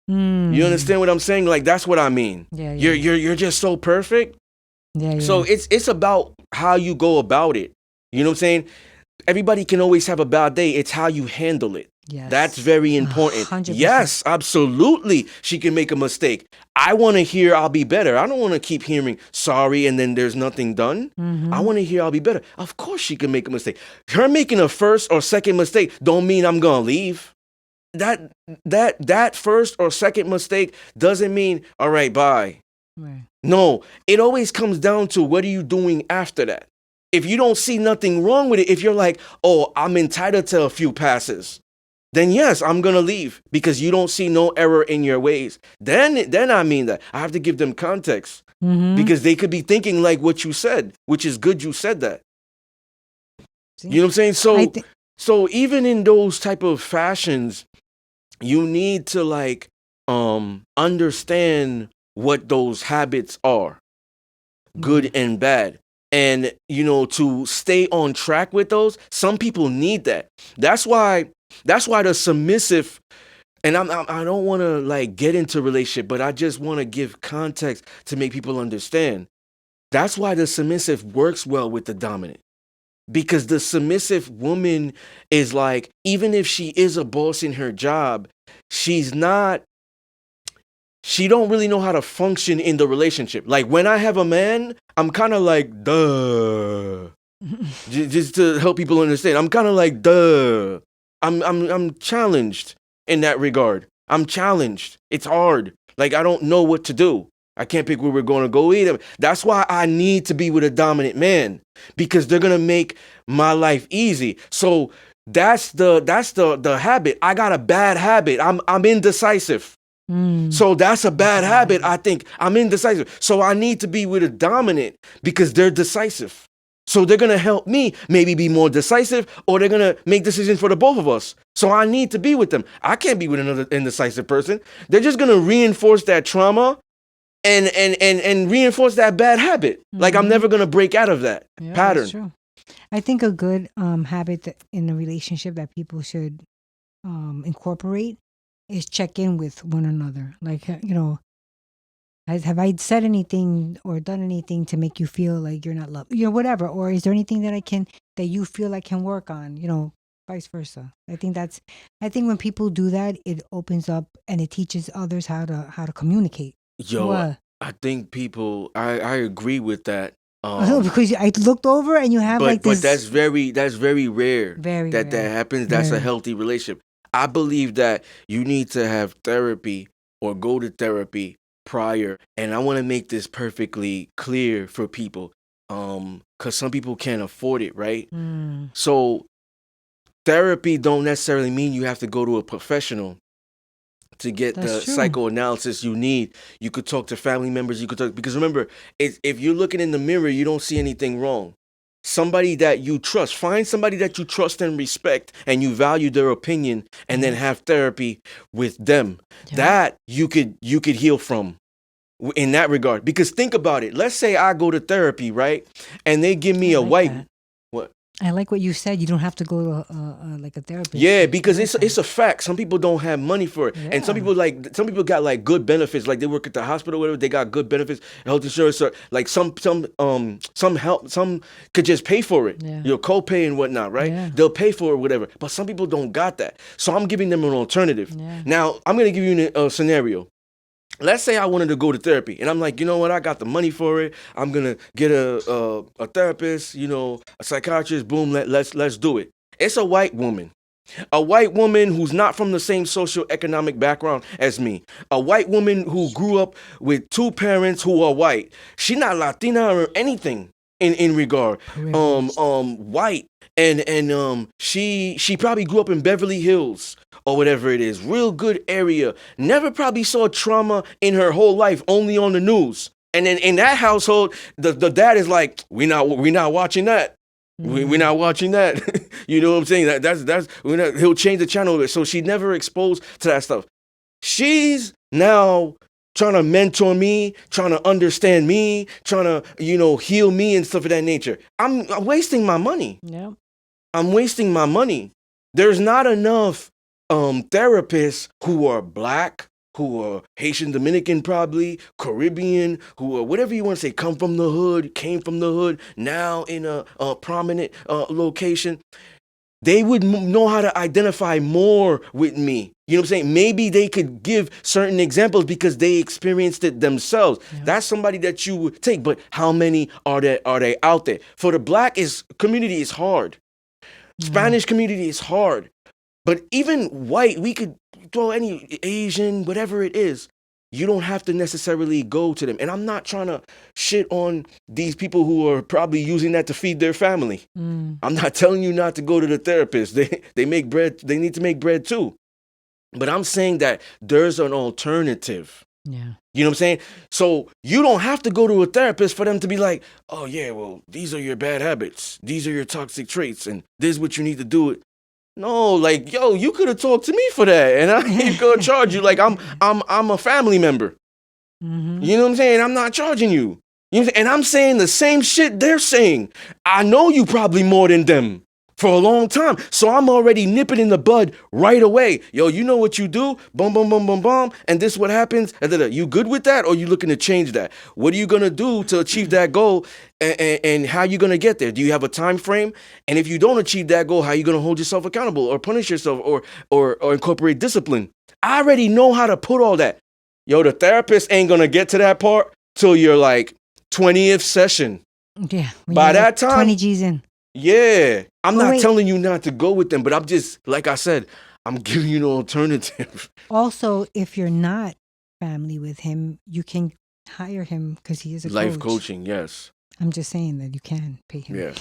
You understand what I'm saying? Like, that's what I mean. Yeah. You're just so perfect. Yeah. So it's about how you go about it. You know what I'm saying? Everybody can always have a bad day. It's how you handle it. Yes. That's very important. 100%. Yes, absolutely. She can make a mistake. I want to hear I'll be better. I don't want to keep hearing sorry and then there's nothing done. I want to hear I'll be better. Of course she can make a mistake. Her making a first or second mistake don't mean I'm going to leave. That first or second mistake doesn't mean, all right, bye. Right. No, it always comes down to, what are you doing after that? If you don't see nothing wrong with it, if you're like, oh, I'm entitled to a few passes, then yes, I'm going to leave because you don't see no error in your ways. Then I mean that. I have to give them context because they could be thinking like what you said, which is good you said that. See? You know what I'm saying? So even in those type of fashions, you need to, like, understand what those habits are, good and bad. And, to stay on track with those, some people need that. That's why the submissive, and I don't want to, like, get into relationship, but I just want to give context to make people understand. That's why the submissive works well with the dominant. Because the submissive woman is like, even if she is a boss in her job, she don't really know how to function in the relationship. Like, when I have a man, I'm kind of like, duh. Just to help people understand, I'm kind of like, duh. I'm challenged in that regard. I'm challenged. It's hard. Like, I don't know what to do. I can't pick where we're going to go either. That's why I need to be with a dominant man, because they're going to make my life easy. So that's the habit. I got a bad habit. I'm indecisive. So that's a bad habit. I think I'm indecisive. So I need to be with a dominant because they're decisive. So they're going to help me maybe be more decisive, or they're going to make decisions for the both of us. So I need to be with them. I can't be with another indecisive person. They're just going to reinforce that trauma and reinforce that bad habit. Like, I'm never going to break out of that pattern. That's true. I think a good habit in a relationship that people should incorporate is check in with one another. Like, have I said anything or done anything to make you feel like you're not loved? Whatever. Or is there anything that you feel like can work on? Vice versa. I think when people do that, it opens up and it teaches others how to communicate. Yo, I think people, I agree with that. Because I looked over and you have like But this. that's very rare Very that rare. happens. That's a Very. healthy relationship. I believe that you need to have therapy or go to therapy prior. And I want to make this perfectly clear for people, because some people can't afford it, right? Mm, So therapy don't necessarily mean you have to go to a professional to get that's the true. psychoanalysis you need. You could talk to family members. You could talk, because remember, if you're looking in the mirror, you don't see anything wrong. Somebody that you trust, find somebody that you trust and respect, and you value their opinion, and then Yes. have therapy with them. Yeah. That you could heal from in that regard. Because think about it. Let's say I go to therapy, right, and they give me I a like white. that. What? I like what you said. You don't have to go to like a therapist. Yeah, I because like it's that. a fact. Some people don't have money for it, and some Yeah. people got like good benefits, like they work at the hospital, or whatever. They got good benefits, health insurance, or like some help, some could just pay for it, Yeah. your copay and whatnot, right? Yeah. They'll pay for it, whatever. But some people don't got that, so I'm giving them an alternative. Yeah. Now I'm gonna give you a scenario. Let's say I wanted to go to therapy, and I'm like, you know what? I got the money for it. I'm gonna get a therapist, a psychiatrist. Boom, let's do it. It's a white woman who's not from the same socioeconomic background as me, a white woman who grew up with two parents who are white. She not Latina or anything in regard. Privileged. White, and she probably grew up in Beverly Hills or whatever it is, real good area. Never probably saw trauma in her whole life, only on the news. And then in that household, the dad is like, we not watching that. We're not watching that. You know what I'm saying? He'll change the channel. So she never exposed to that stuff. She's now trying to mentor me, trying to understand me, trying to, heal me and stuff of that nature. I'm wasting my money. Yeah. I'm wasting my money. There's not enough therapists who are black, who are Haitian Dominican, probably Caribbean, who are whatever you want to say, come from the hood, came from the hood, now in a prominent location. They would know how to identify more with me. You know what I'm saying? Maybe they could give certain examples because they experienced it themselves. Yeah. That's somebody that you would take. But how many are they out there? For the black community is hard. Spanish community is hard. But even white, we could throw any Asian, whatever it is. You don't have to necessarily go to them. And I'm not trying to shit on these people who are probably using that to feed their family. I'm not telling you not to go to the therapist. They make bread. They need to make bread too. But I'm saying that there's an alternative. Yeah. You know what I'm saying? So you don't have to go to a therapist for them to be like, oh yeah, well, these are your bad habits. These are your toxic traits, and this is what you need to do. No, like, yo, you could have talked to me for that, and I ain't gonna charge you. Like I'm a family member. You know what I'm saying? I'm not charging you. You know what I'm saying? And I'm saying the same shit they're saying. I know you probably more than them for a long time, so I'm already nipping in the bud right away. Yo, you know what you do? Boom, boom, boom, boom, boom, and this what happens. You good with that, or you looking to change that? What are you gonna do to achieve that goal? And how you gonna get there? Do you have a time frame? And if you don't achieve that goal, how you gonna hold yourself accountable or punish yourself or incorporate discipline? I already know how to put all that. Yo, the therapist ain't gonna get to that part till you're like 20th session. Yeah. By that time, 20 G's in. Yeah, I'm Well, not wait. telling you not to go with them, but I'm just, like I said, I'm giving you an alternative. Also, if you're not family with him, you can hire him because he is a Life coach. coaching, yes. I'm just saying that you can pay him. Yeah.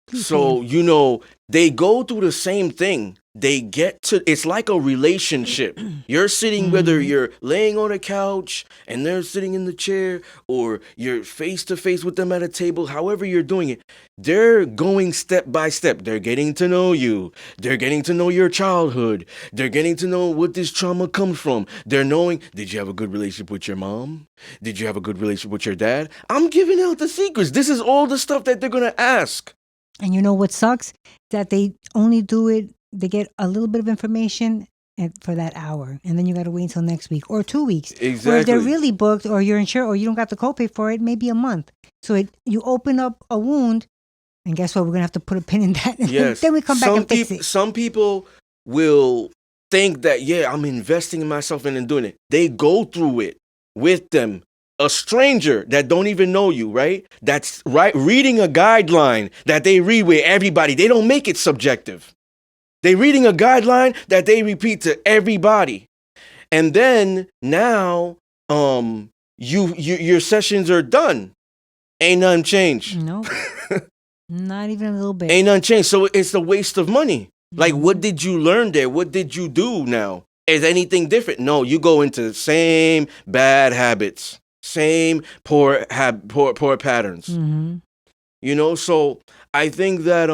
Please pay So, him. they go through the same thing. It's like a relationship. You're sitting, whether you're laying on a couch and they're sitting in the chair, or you're face to face with them at a table, however you're doing it, they're going step by step. They're getting to know you. They're getting to know your childhood. They're getting to know what this trauma comes from. They're knowing, did you have a good relationship with your mom? Did you have a good relationship with your dad? I'm giving out the secrets. This is all the stuff that they're going to ask. And you know what sucks? That they only do it, they get a little bit of information for that hour. And then you got to wait until next week or 2 weeks. Exactly. Or if they're really booked or you're insured or you don't got the copay for it, maybe a month. So you open up a wound, and guess what? We're going to have to put a pin in that. Yes. Then we come back and fix it. Some people will think that, yeah, I'm investing in myself and in doing it. They go through it with them a stranger that don't even know you, right? That's right, reading a guideline that they read with everybody. They don't make it subjective. They reading a guideline that they repeat to everybody. And then now your sessions are done. Ain't nothing changed. Nope. Not even a little bit. Ain't nothing changed. So it's a waste of money. Like, what did you learn there? What did you do now? Is anything different? No, you go into the same bad habits, same poor patterns. Mm-hmm. You know, so I think that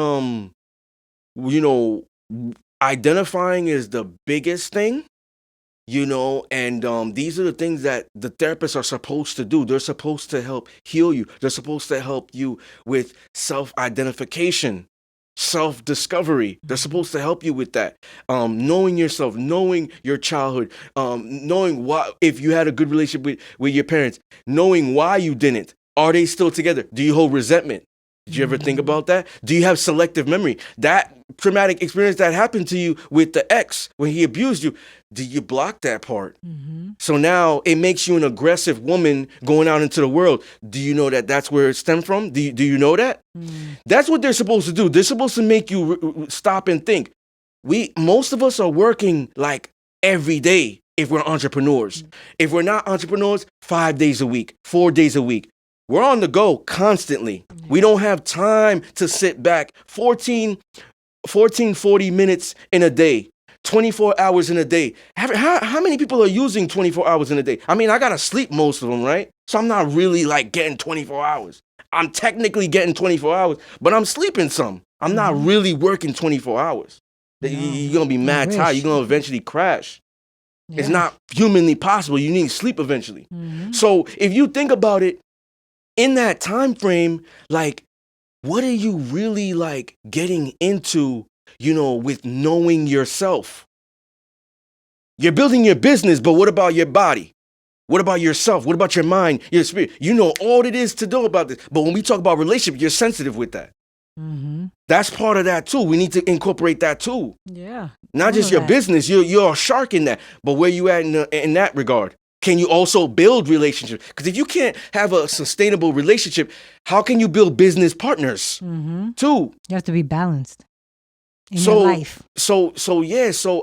you know, identifying is the biggest thing. You know, and these are the things that the therapists are supposed to do. They're supposed to help heal you. They're supposed to help you with self-identification, self-discovery. They're supposed to help you with that. Knowing yourself, knowing your childhood, knowing why, if you had a good relationship with your parents, knowing why you didn't. Are they still together? Do you hold resentment? Did you ever think about that? Do you have selective memory? That traumatic experience that happened to you with the ex when he abused you, do you block that part? Mm-hmm. So now it makes you an aggressive woman going out into the world. Do you know that that's where it stemmed from? Do you know that? That's what they're supposed to do. They're supposed to make you stop and think. Most of us are working like every day if we're entrepreneurs. If we're not entrepreneurs, 5 days a week, 4 days a week. We're on the go constantly. We don't have time to sit back 40 minutes in a day, 24 hours in a day. How many people are using 24 hours in a day? I mean, I got to sleep most of them, right? So I'm not really like getting 24 hours. I'm technically getting 24 hours, but I'm sleeping some. I'm not really working 24 hours. No, you're going to be mad tired. You're going to eventually crash. Yeah. It's not humanly possible. You need sleep eventually. Mm-hmm. So if you think about it, in that time frame, like, what are you really like getting into, you know, with knowing yourself? You're building your business, but what about your body? What about yourself? What about your mind, your spirit? You know all it is to do about this. But when we talk about relationship, you're sensitive with that. Mm-hmm. That's part of that too. We need to incorporate that too. Yeah. Not just your business. You're a shark in that. But where you at in that regard? Can you also build relationships? Because if you can't have a sustainable relationship, how can you build business partners too? You have to be balanced in your life. So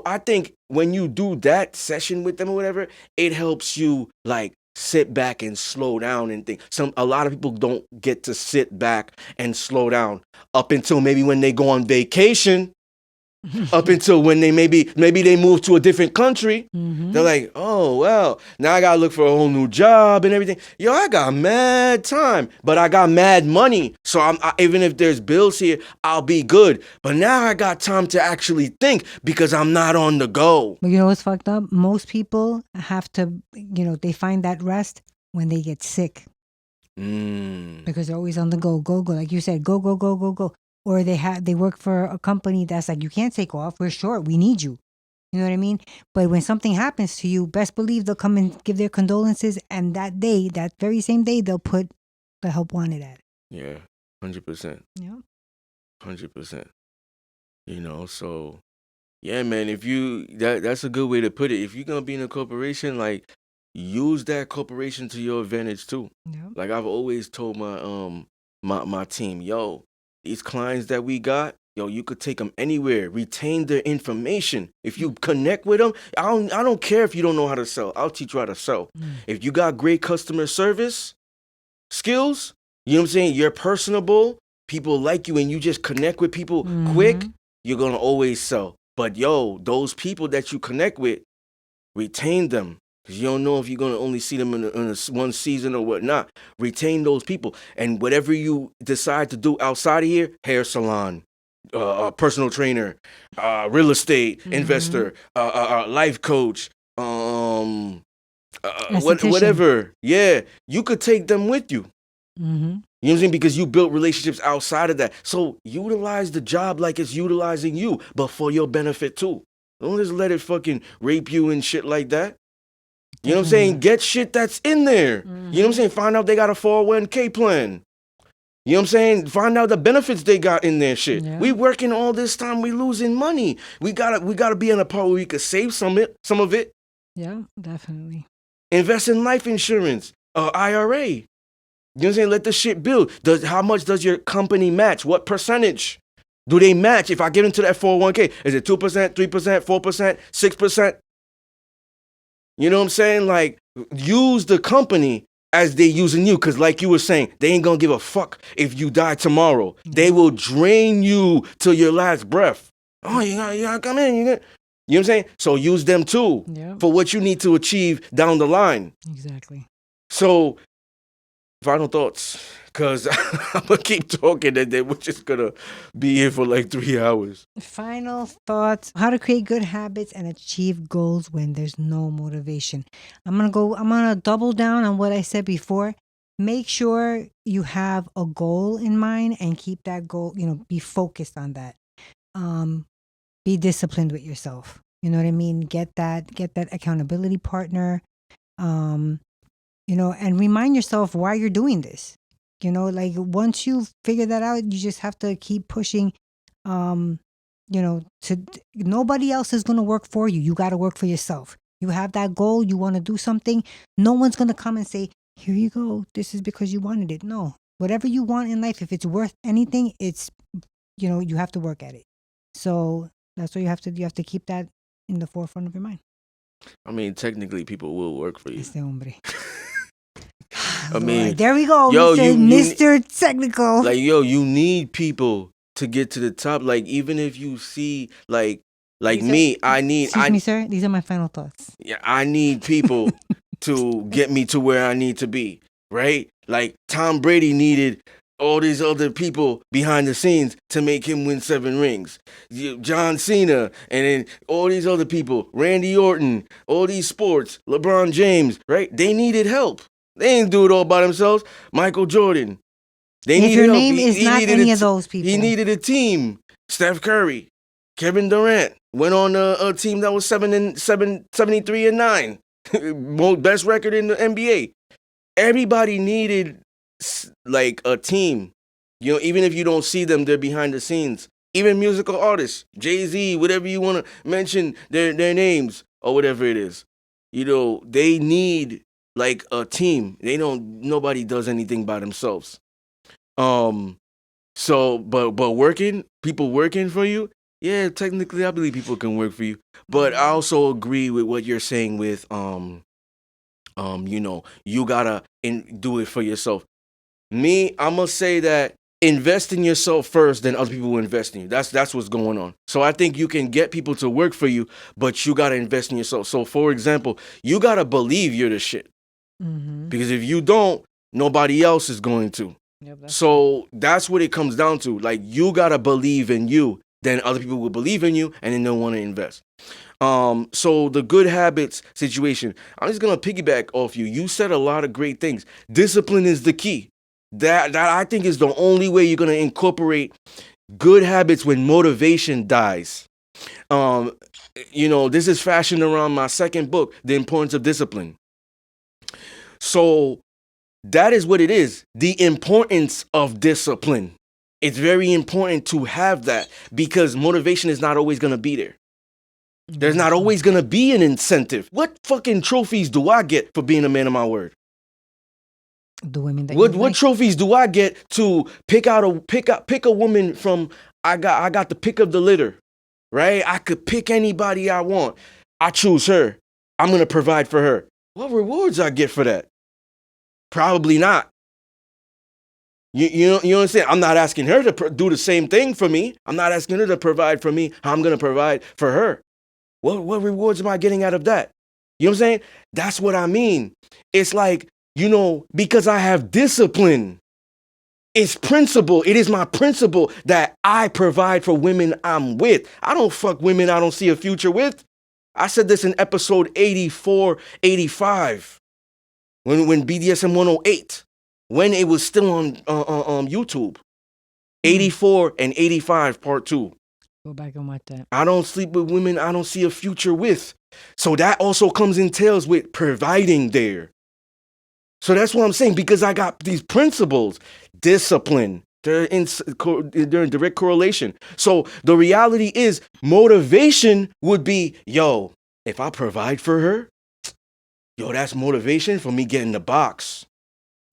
I think when you do that session with them or whatever, it helps you like sit back and slow down and think. A lot of people don't get to sit back and slow down up until maybe when they go on vacation. Up until when they maybe they move to a different country. They're like, oh, well, now I got to look for a whole new job and everything. Yo, I got mad time, but I got mad money. So even if there's bills here, I'll be good. But now I got time to actually think because I'm not on the go. But you know what's fucked up? Most people have to, they find that rest when they get sick. Because they're always on the go. Like you said, go. Or they work for a company that's like, you can't take off. We're short. We need you. You know what I mean? But when something happens to you, best believe they'll come and give their condolences. And that very same day, they'll put the help wanted at it. Yeah, 100%. Yeah. 100%. So yeah, man, that's a good way to put it. If you're going to be in a corporation, like, use that corporation to your advantage too. Yeah. Like I've always told my team, yo, these clients that we got, yo, you could take them anywhere. Retain their information. If you connect with them, I don't care if you don't know how to sell. I'll teach you how to sell. If you got great customer service skills, you know what I'm saying? You're personable. People like you and you just connect with people quick, you're going to always sell. But yo, those people that you connect with, retain them. Because you don't know if you're going to only see them in one season or whatnot. Retain those people. And whatever you decide to do outside of here, hair salon, personal trainer, real estate investor, life coach, whatever. Yeah, you could take them with you. You know what I'm saying? Because you built relationships outside of that. So utilize the job like it's utilizing you, but for your benefit too. Don't just let it fucking rape you and shit like that. You know what I'm saying? Get shit that's in there. You know what I'm saying? Find out they got a 401k plan. You know what I'm saying? Find out the benefits they got in their shit. Yeah. We working all this time, we losing money. We gotta be in a part where we could save some of it. Yeah, definitely. Invest in life insurance. IRA. You know what I'm saying? Let the shit build. How much does your company match? What percentage do they match? If I get into that 401k, is it 2%, 3%, 4%, 6%? You know what I'm saying? Like, use the company as they using you. Because like you were saying, they ain't going to give a fuck if you die tomorrow. They will drain you till your last breath. Oh, you gotta come in. You know what I'm saying? So use them too for what you need to achieve down the line. Exactly. So, final thoughts. Because I'm going to keep talking and then we're just going to be here for like 3 hours. Final thoughts: how to create good habits and achieve goals when there's no motivation. I'm gonna double down on what I said before. Make sure you have a goal in mind and keep that goal, be focused on that. Be disciplined with yourself. You know what I mean? Get that accountability partner. And remind yourself why you're doing this. Like once you figure that out, you just have to keep pushing. Nobody else is going to work for you. You got to work for yourself. You have that goal. You want to do something. No one's going to come and say, here you go. This is because you wanted it. No, whatever you want in life, if it's worth anything, it's, you have to work at it. So that's what you have to do. You have to keep that in the forefront of your mind. I mean, technically, people will work for you. Este hombre. I mean, there we go. Mr. Technical. Like, you need people to get to the top. Like, even if you see, like me, Excuse me, sir. These are my final thoughts. Yeah, I need people to get me to where I need to be, right? Like, Tom Brady needed all these other people behind the scenes to make him win 7 rings. John Cena, and then all these other people, Randy Orton, all these sports, LeBron James, right? They needed help. They didn't do it all by themselves. Michael Jordan. If your name is not any of those people. He needed a team. Steph Curry, Kevin Durant went on a team that was 73-9. Best record in the NBA. Everybody needed like a team. Even if you don't see them, they're behind the scenes. Even musical artists, Jay-Z, whatever you want to mention their names or whatever it is. They need like a team. Nobody does anything by themselves. So, but people working for you, yeah, technically I believe people can work for you. But I also agree with what you're saying with you gotta do it for yourself. Me, I'm gonna say that invest in yourself first, then other people will invest in you. That's what's going on. So I think you can get people to work for you, but you gotta invest in yourself. So for example, you gotta believe you're the shit. Mm-hmm. Because if you don't, nobody else is going to. Yep, that's what it comes down to. Like, you gotta believe in you, then other people will believe in you, and then they'll want to invest. So the good habits situation, I'm just gonna piggyback off you. You said a lot of great things. Discipline is the key. That I think is the only way you're gonna incorporate good habits when motivation dies. This is fashioned around my second book, The Importance of Discipline. So that is what it is. The importance of discipline. It's very important to have that because motivation is not always going to be there. There's not always going to be an incentive. What fucking trophies do I get for being a man of my word? The women that what trophies do I get to pick a woman from? I got the pick of the litter, right? I could pick anybody I want. I choose her. I'm going to provide for her. What rewards I get for that? Probably not. You know what I'm saying? I'm not asking her to do the same thing for me. I'm not asking her to provide for me. I'm going to provide for her. What rewards am I getting out of that? You know what I'm saying? That's what I mean. It's like, because I have discipline. It's principle. It is my principle that I provide for women I'm with. I don't fuck women I don't see a future with. I said this in episode 84, 85. When BDSM 108, when it was still on YouTube. 84 and 85 part 2. Go back and watch that. I don't sleep with women I don't see a future with. So that also comes in tails with providing there. So that's what I'm saying, because I got these principles, discipline, they're in direct correlation. So the reality is motivation would be, if I provide for her, yo, that's motivation for me getting the box.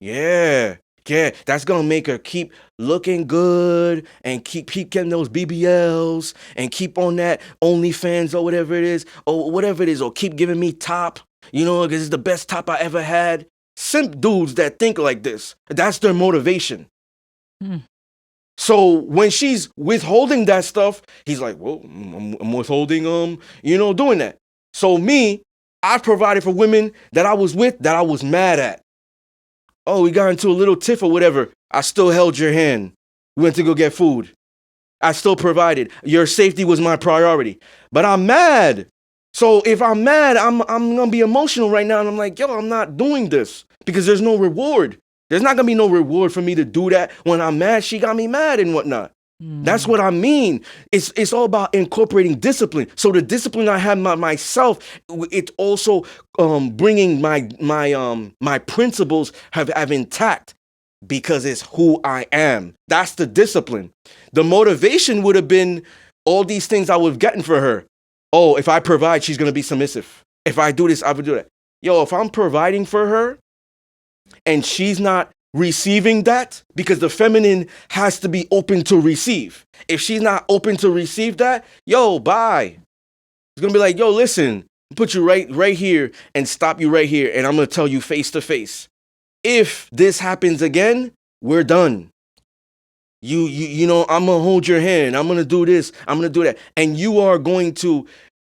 Yeah. Yeah, that's gonna make her keep looking good and keep getting those BBLs and keep on that OnlyFans or whatever it is, or keep giving me top, because it's the best top I ever had. Simp dudes that think like this, that's their motivation. So when she's withholding that stuff, he's like, well, I'm withholding, doing that. So me, I provided for women that I was with that I was mad at. Oh, we got into a little tiff or whatever. I still held your hand. We went to go get food. I still provided. Your safety was my priority. But I'm mad. So if I'm mad, I'm going to be emotional right now. And I'm like, yo, I'm not doing this because there's no reward. There's not going to be no reward for me to do that. When I'm mad, she got me mad and whatnot. That's what I mean. It's all about incorporating discipline. So the discipline I have myself, it's also bringing my principles have intact because it's who I am. That's the discipline. The motivation would have been all these things I would have gotten for her. Oh, if I provide, she's gonna be submissive. If I do this, I would do that. Yo, if I'm providing for her and she's not receiving that, because the feminine has to be open to receive. If she's not open to receive that, yo, bye. It's gonna be like, yo, listen, put you right here and stop you right here, and I'm gonna tell you face to face. If this happens again, we're done. I'm gonna hold your hand. I'm gonna do this. I'm gonna do that, and you are going to,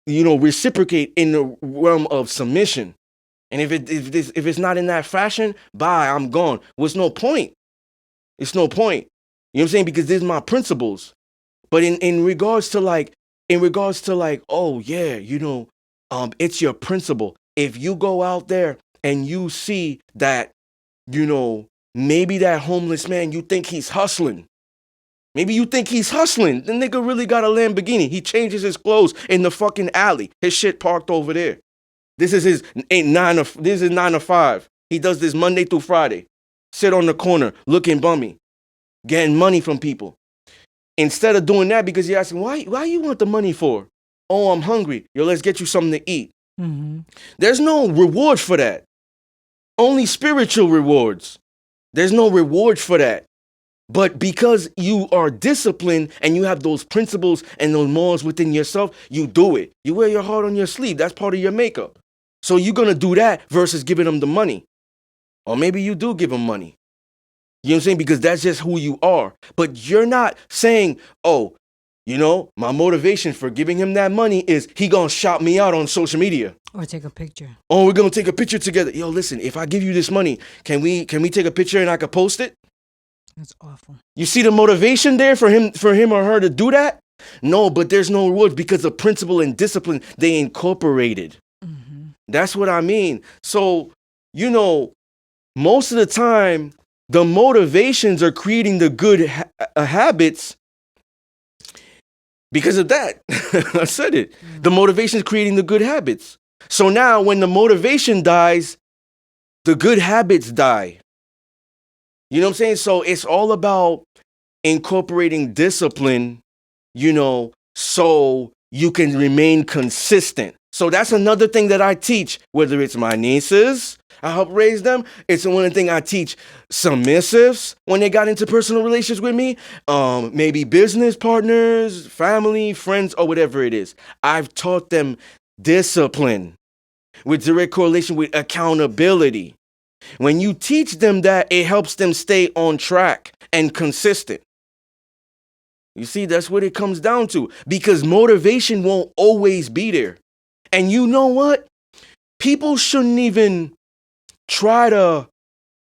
reciprocate in the realm of submission. And if it's not in that fashion, bye, I'm gone. What's no point? It's no point. You know what I'm saying? Because these are my principles. But in regards to like, oh yeah, it's your principle. If you go out there and you see that, maybe that homeless man, you think he's hustling. Maybe you think he's hustling. The nigga really got a Lamborghini. He changes his clothes in the fucking alley. His shit parked over there. This is his 9 to 5. He does this Monday through Friday. Sit on the corner, looking bummy, getting money from people. Instead of doing that, because you're asking, why you want the money for? Oh, I'm hungry. Yo, let's get you something to eat. There's no reward for that. Only spiritual rewards. There's no reward for that. But because you are disciplined and you have those principles and those morals within yourself, you do it. You wear your heart on your sleeve. That's part of your makeup. So you're going to do that versus giving them the money. Or maybe you do give them money. You know what I'm saying? Because that's just who you are. But you're not saying, oh, my motivation for giving him that money is he going to shout me out on social media. Or take a picture. Oh, we're going to take a picture together. Yo, listen, if I give you this money, can we take a picture and I could post it? That's awful. You see the motivation there for him or her to do that? No, but there's no rewards because of principle and discipline they incorporated. That's what I mean. So, most of the time, the motivations are creating the good habits because of that. I said it. The motivation is creating the good habits. So now when the motivation dies, the good habits die. You know what I'm saying? So it's all about incorporating discipline, so you can remain consistent. So that's another thing that I teach, whether it's my nieces, I help raise them. It's one of the things I teach submissives when they got into personal relations with me, maybe business partners, family, friends, or whatever it is. I've taught them discipline with direct correlation with accountability. When you teach them that, it helps them stay on track and consistent. You see, that's what it comes down to, because motivation won't always be there. And you know what? People shouldn't even try to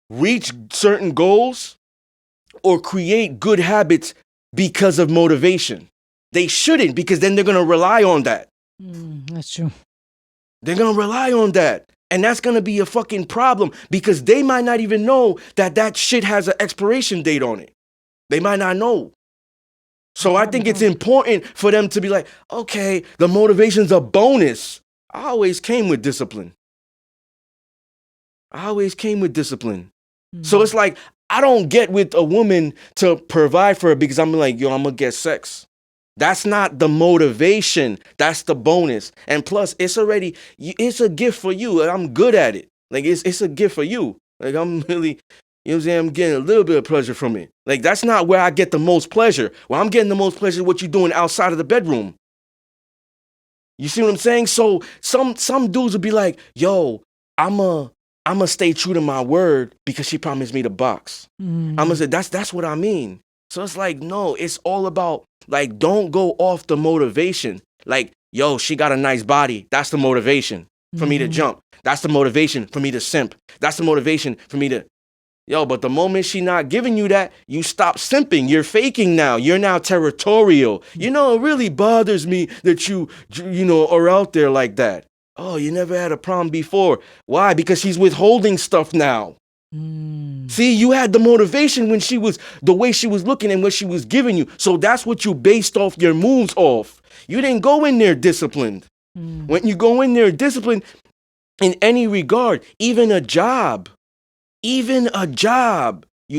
reach certain goals or create good habits because of motivation. They shouldn't, because then they're going to rely on that. That's true. They're going to rely on that. And that's going to be a fucking problem, because they might not even know that shit has an expiration date on it. They might not know. So I think it's important for them to be like, okay, the motivation's a bonus. I always came with discipline. So it's like, I don't get with a woman to provide for her because I'm like, yo, I'm going to get sex. That's not the motivation. That's the bonus. And plus, it's a gift for you. I'm good at it. Like, it's a gift for you. Like, I'm really, you know what I'm saying? I'm getting a little bit of pleasure from it. Like, that's not where I get the most pleasure. Where I'm getting the most pleasure is what you're doing outside of the bedroom. You see what I'm saying? So some dudes will be like, yo, I'ma stay true to my word because she promised me the box. I'm gonna say that's what I mean. So it's like, no, it's all about, like, don't go off the motivation. Like, yo, she got a nice body. That's the motivation for me to jump. That's the motivation for me to simp. That's the motivation for me to, yo, but the moment she not giving you that, you stop simping. You're faking now. You're now territorial. You know, it really bothers me that you know, are out there like that. Oh, you never had a problem before. Why? Because she's withholding stuff now. See, you had the motivation when she was, the way she was looking and what she was giving you. So that's what you based off your moves off. You didn't go in there disciplined. When you go in there disciplined in any regard, even a job, you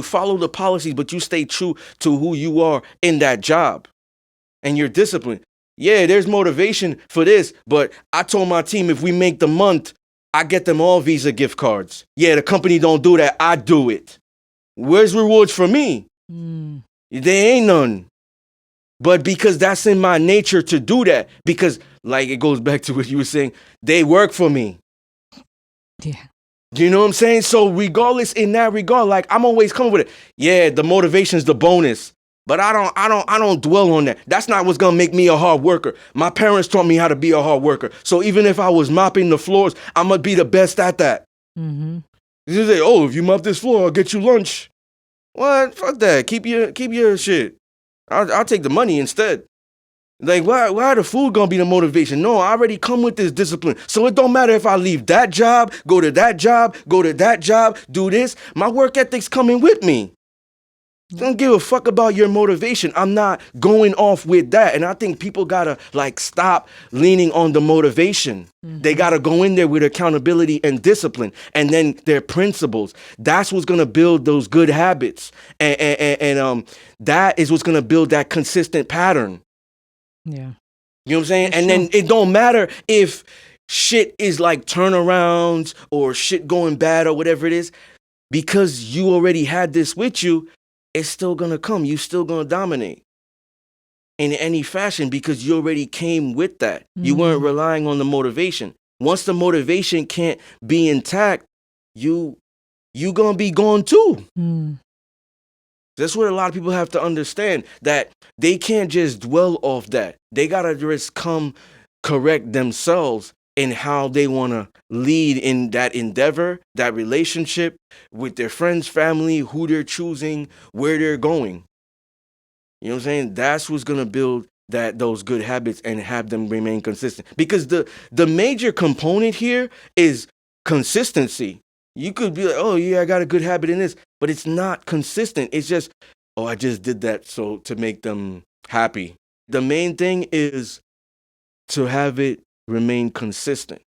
follow the policies, but you stay true to who you are in that job and you're disciplined. Yeah, there's motivation for this, but I told my team if we make the month, I get them all Visa gift cards. Yeah, the company don't do that. I do it. Where's rewards for me? There ain't none. But because that's in my nature to do that, because, like, it goes back to what you were saying, they work for me. Yeah. You know what I'm saying? So regardless, in that regard, like, I'm always coming with it. Yeah, the motivation's the bonus. But I don't dwell on that. That's not what's gonna make me a hard worker. My parents taught me how to be a hard worker. So even if I was mopping the floors, I'm gonna be the best at that. You say, oh, if you mop this floor, I'll get you lunch. What? Fuck that. Keep your shit. I'll take the money instead. Like, why the food gonna be the motivation? No, I already come with this discipline. So it don't matter if I leave that job, go to that job, do this. My work ethic's coming with me. Don't give a fuck about your motivation. I'm not going off with that. And I think people gotta, like, stop leaning on the motivation. They gotta go in there with accountability and discipline, and then their principles. That's what's gonna build those good habits. And that is what's gonna build that consistent pattern. Yeah. You know what I'm saying? And then it don't matter if shit is like turnarounds or shit going bad or whatever it is, because you already had this with you, it's still gonna come. You still gonna dominate in any fashion because you already came with that. You weren't relying on the motivation. Once the motivation can't be intact, you gonna be gone too. That's what a lot of people have to understand, that they can't just dwell off that. They gotta just come correct themselves in how they want to lead in that endeavor, that relationship with their friends, family, who they're choosing, where they're going. You know what I'm saying? That's what's going to build those good habits and have them remain consistent. Because the major component here is consistency. You could be like, oh, yeah, I got a good habit in this, but it's not consistent. It's just, oh, I just did that so to make them happy. The main thing is to have it remain consistent.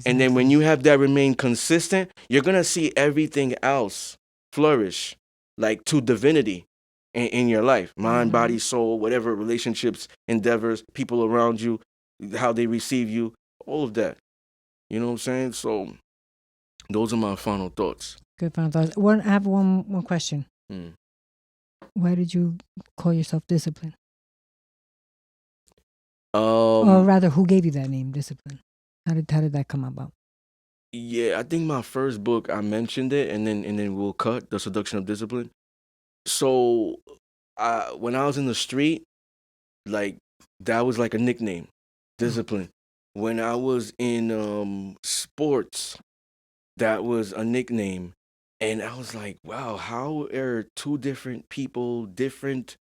And then when you have that remain consistent, you're going to see everything else flourish, like to divinity in your life. Mind, body, soul, whatever relationships, endeavors, people around you, how they receive you, all of that. You know what I'm saying? So those are my final thoughts. Good final thoughts. I have one question. Why did you call yourself Discipline? Or rather, who gave you that name, Discipline? How did that come about? Yeah, I think my first book, I mentioned it, and then we'll cut The Seduction of Discipline. So when I was in the street, like, that was like a nickname, Discipline. When I was in sports, that was a nickname. And I was like, wow, how are two different people, different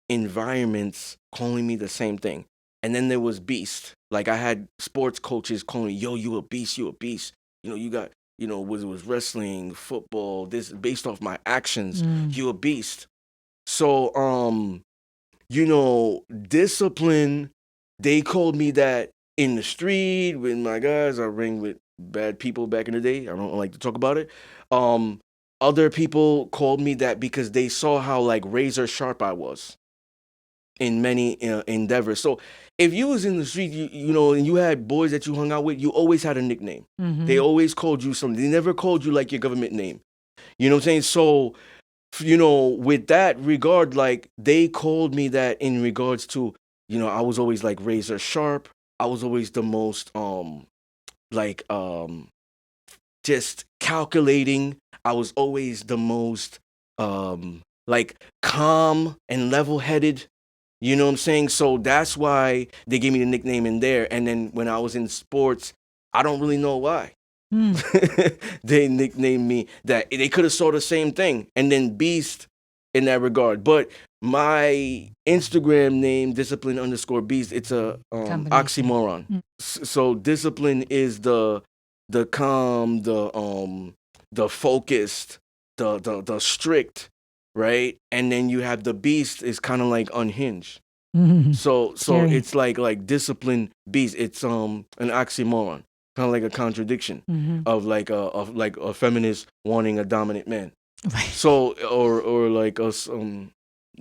environments calling me the same thing? And then there was Beast. Like, I had sports coaches calling me, yo, you a beast, you a beast. You know, you got, you know, was wrestling, football, this based off my actions, you a beast. So, you know, Discipline, they called me that in the street with my guys. I ring with bad people back in the day. I don't like to talk about it. Other people called me that because they saw how, like, razor sharp I was. in many endeavors. So if you was in the street, you know, and you had boys that you hung out with, you always had a nickname. They always called you something. They never called you like your government name. You know what I'm saying? So, you know, with that regard, like they called me that in regards to, you know, I was always like razor sharp. I was always the most like just calculating. I was always the most like calm and level headed. You know what I'm saying? So that's why they gave me the nickname in there. And then when I was in sports, I don't really know why. They nicknamed me that. They could have saw the same thing and then Beast in that regard. But my Instagram name, discipline_beast, it's a Combination. oxymoron. So discipline is the calm, the focused, the strict, right? And then you have the beast is kind of like unhinged. So Scary. it's like discipline beast. It's an oxymoron, kind of like a contradiction of like a feminist wanting a dominant man. Right. So or like us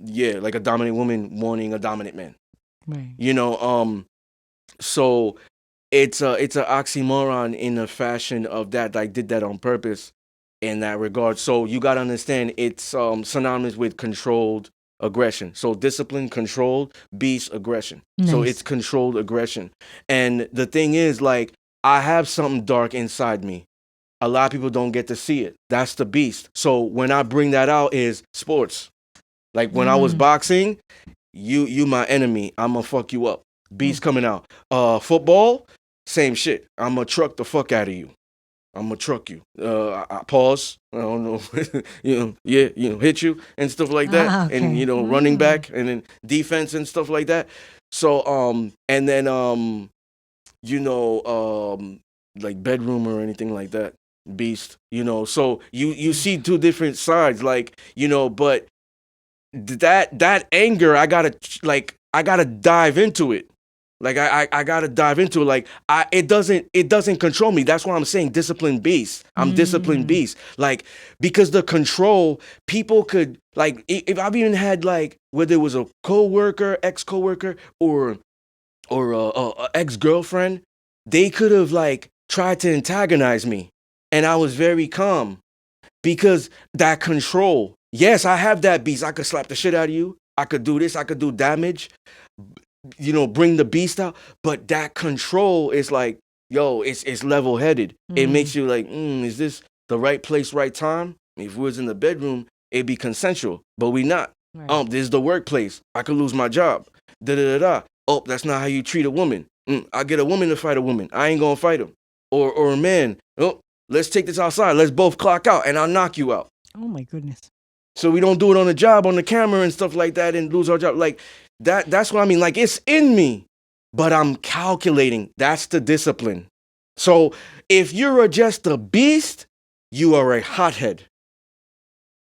yeah, like a dominant woman wanting a dominant man. Right. You know, so it's a oxymoron in the fashion of that. I did that on purpose in that regard. So you got to understand it's synonymous with controlled aggression. So discipline, controlled, beast, aggression. So Nice. it's controlled aggression. And the thing is, like, I have something dark inside me. A lot of people don't get to see it. That's the beast. So when I bring that out is sports. Like when I was boxing, you my enemy. I'ma fuck you up. Beast coming out. Football, same shit. I'ma truck the fuck out of you. I'ma truck you. I pause. I don't know. Hit you and stuff like that. Okay. And running back and then defense and stuff like that. So and then like bedroom or anything like that. Beast. So you see two different sides, like, but that anger, I gotta dive into it. Like I gotta dive into it. Like it doesn't control me. That's why I'm saying disciplined beast. I'm disciplined beast. Like, because the control, people could, like, if I've even had, like, whether it was a coworker, ex-coworker, or a ex-girlfriend, they could have, like, tried to antagonize me, and I was very calm because that control. Yes, I have that beast. I could slap the shit out of you. I could do this. I could do damage. Bring the beast out. But that control is like, yo, it's level headed. It makes you like, is this the right place, right time? If we was in the bedroom, it'd be consensual, but we not. Right. This is the workplace. I could lose my job. Da da da da. Oh, that's not how you treat a woman. I get a woman to fight a woman. I ain't gonna fight him. Or a man. Oh, let's take this outside. Let's both clock out, and I'll knock you out. Oh my goodness. So we don't do it on the job, on the camera and stuff like that, and lose our job. Like that's what I mean. Like, it's in me, but I'm calculating. That's the discipline. So if you're just a beast, you are a hothead.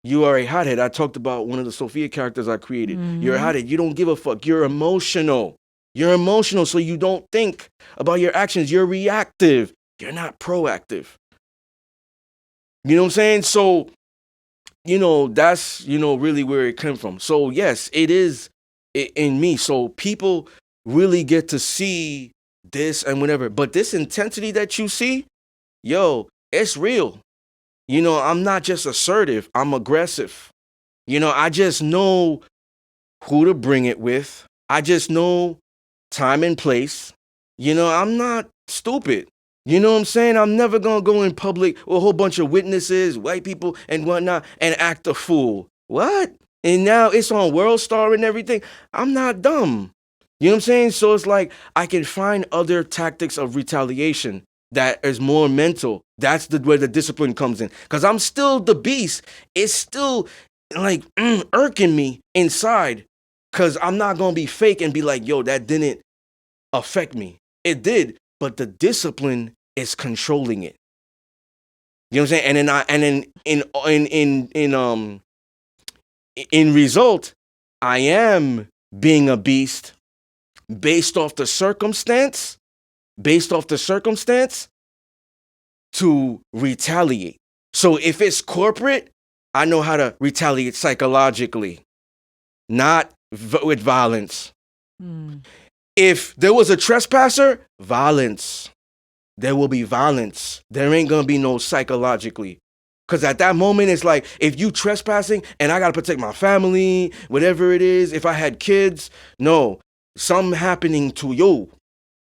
You are a hothead. I talked about one of the Sophia characters I created. You're a hothead. You don't give a fuck. You're emotional. You're emotional, so you don't think about your actions. You're reactive. You're not proactive. You know what I'm saying? So, that's, really where it came from. So, yes, it is in me. So people really get to see this and whatever. But this intensity that you see, yo, it's real. I'm not just assertive. I'm aggressive. I just know who to bring it with. I just know time and place. I'm not stupid. You know what I'm saying? I'm never going to go in public with a whole bunch of witnesses, white people and whatnot, and act a fool. What? And now it's on World Star and everything. I'm not dumb. You know what I'm saying? So it's like I can find other tactics of retaliation that is more mental. That's where the discipline comes in. Because I'm still the beast. It's still like irking me inside. Because I'm not going to be fake and be like, yo, that didn't affect me. It did. But the discipline is controlling it. You know what I'm saying? And then in result, I am being a beast based off the circumstance to retaliate. So if it's corporate, I know how to retaliate psychologically, not with violence. Mm. If there was a trespasser, violence. There will be violence. There ain't gonna be no psychologically. Cause at that moment, it's like, if you trespassing and I gotta protect my family, whatever it is, if I had kids, no, something happening to you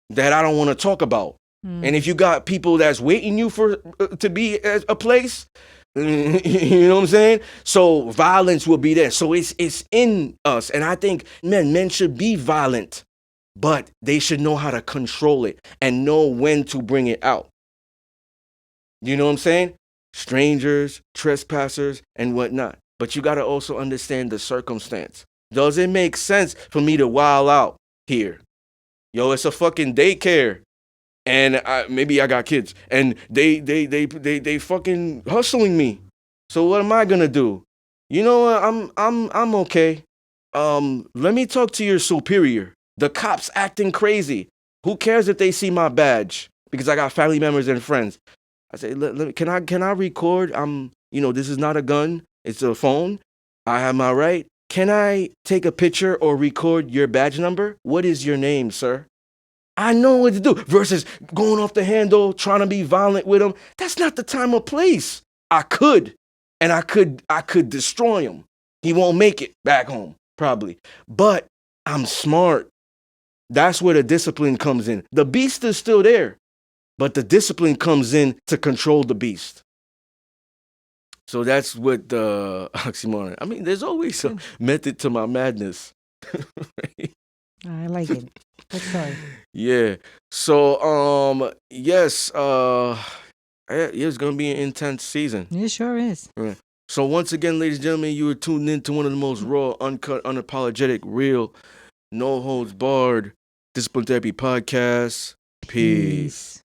that I don't want to talk about. And if you got people that's waiting you for to be at a place, you know what I'm saying? So violence will be there. So it's in us, and I think men should be violent, but they should know how to control it and know when to bring it out. You know what I'm saying? Strangers, trespassers, and whatnot. But you got to also understand the circumstance. Does it make sense for me to wild out here? Yo, it's a fucking daycare, and maybe I got kids, and they fucking hustling me. So what am I gonna do? You know what? I'm okay. Let me talk to your superior. The cops acting crazy. Who cares if they see my badge? Because I got family members and friends. I say, can I record? This is not a gun. It's a phone. I have my right. Can I take a picture or record your badge number? What is your name, sir? I know what to do. Versus going off the handle, trying to be violent with him. That's not the time or place. I could destroy him. He won't make it back home, probably. But I'm smart. That's where the discipline comes in. The beast is still there, but the discipline comes in to control the beast. So that's what the oxymoron. I mean, there's always a method to my madness. Right? I like it. Good story. Yeah. So yes, it's gonna be an intense season. It sure is. Right. So once again, ladies and gentlemen, you were tuned in to one of the most raw, uncut, unapologetic, real, no holds barred discipline therapy podcasts. Peace.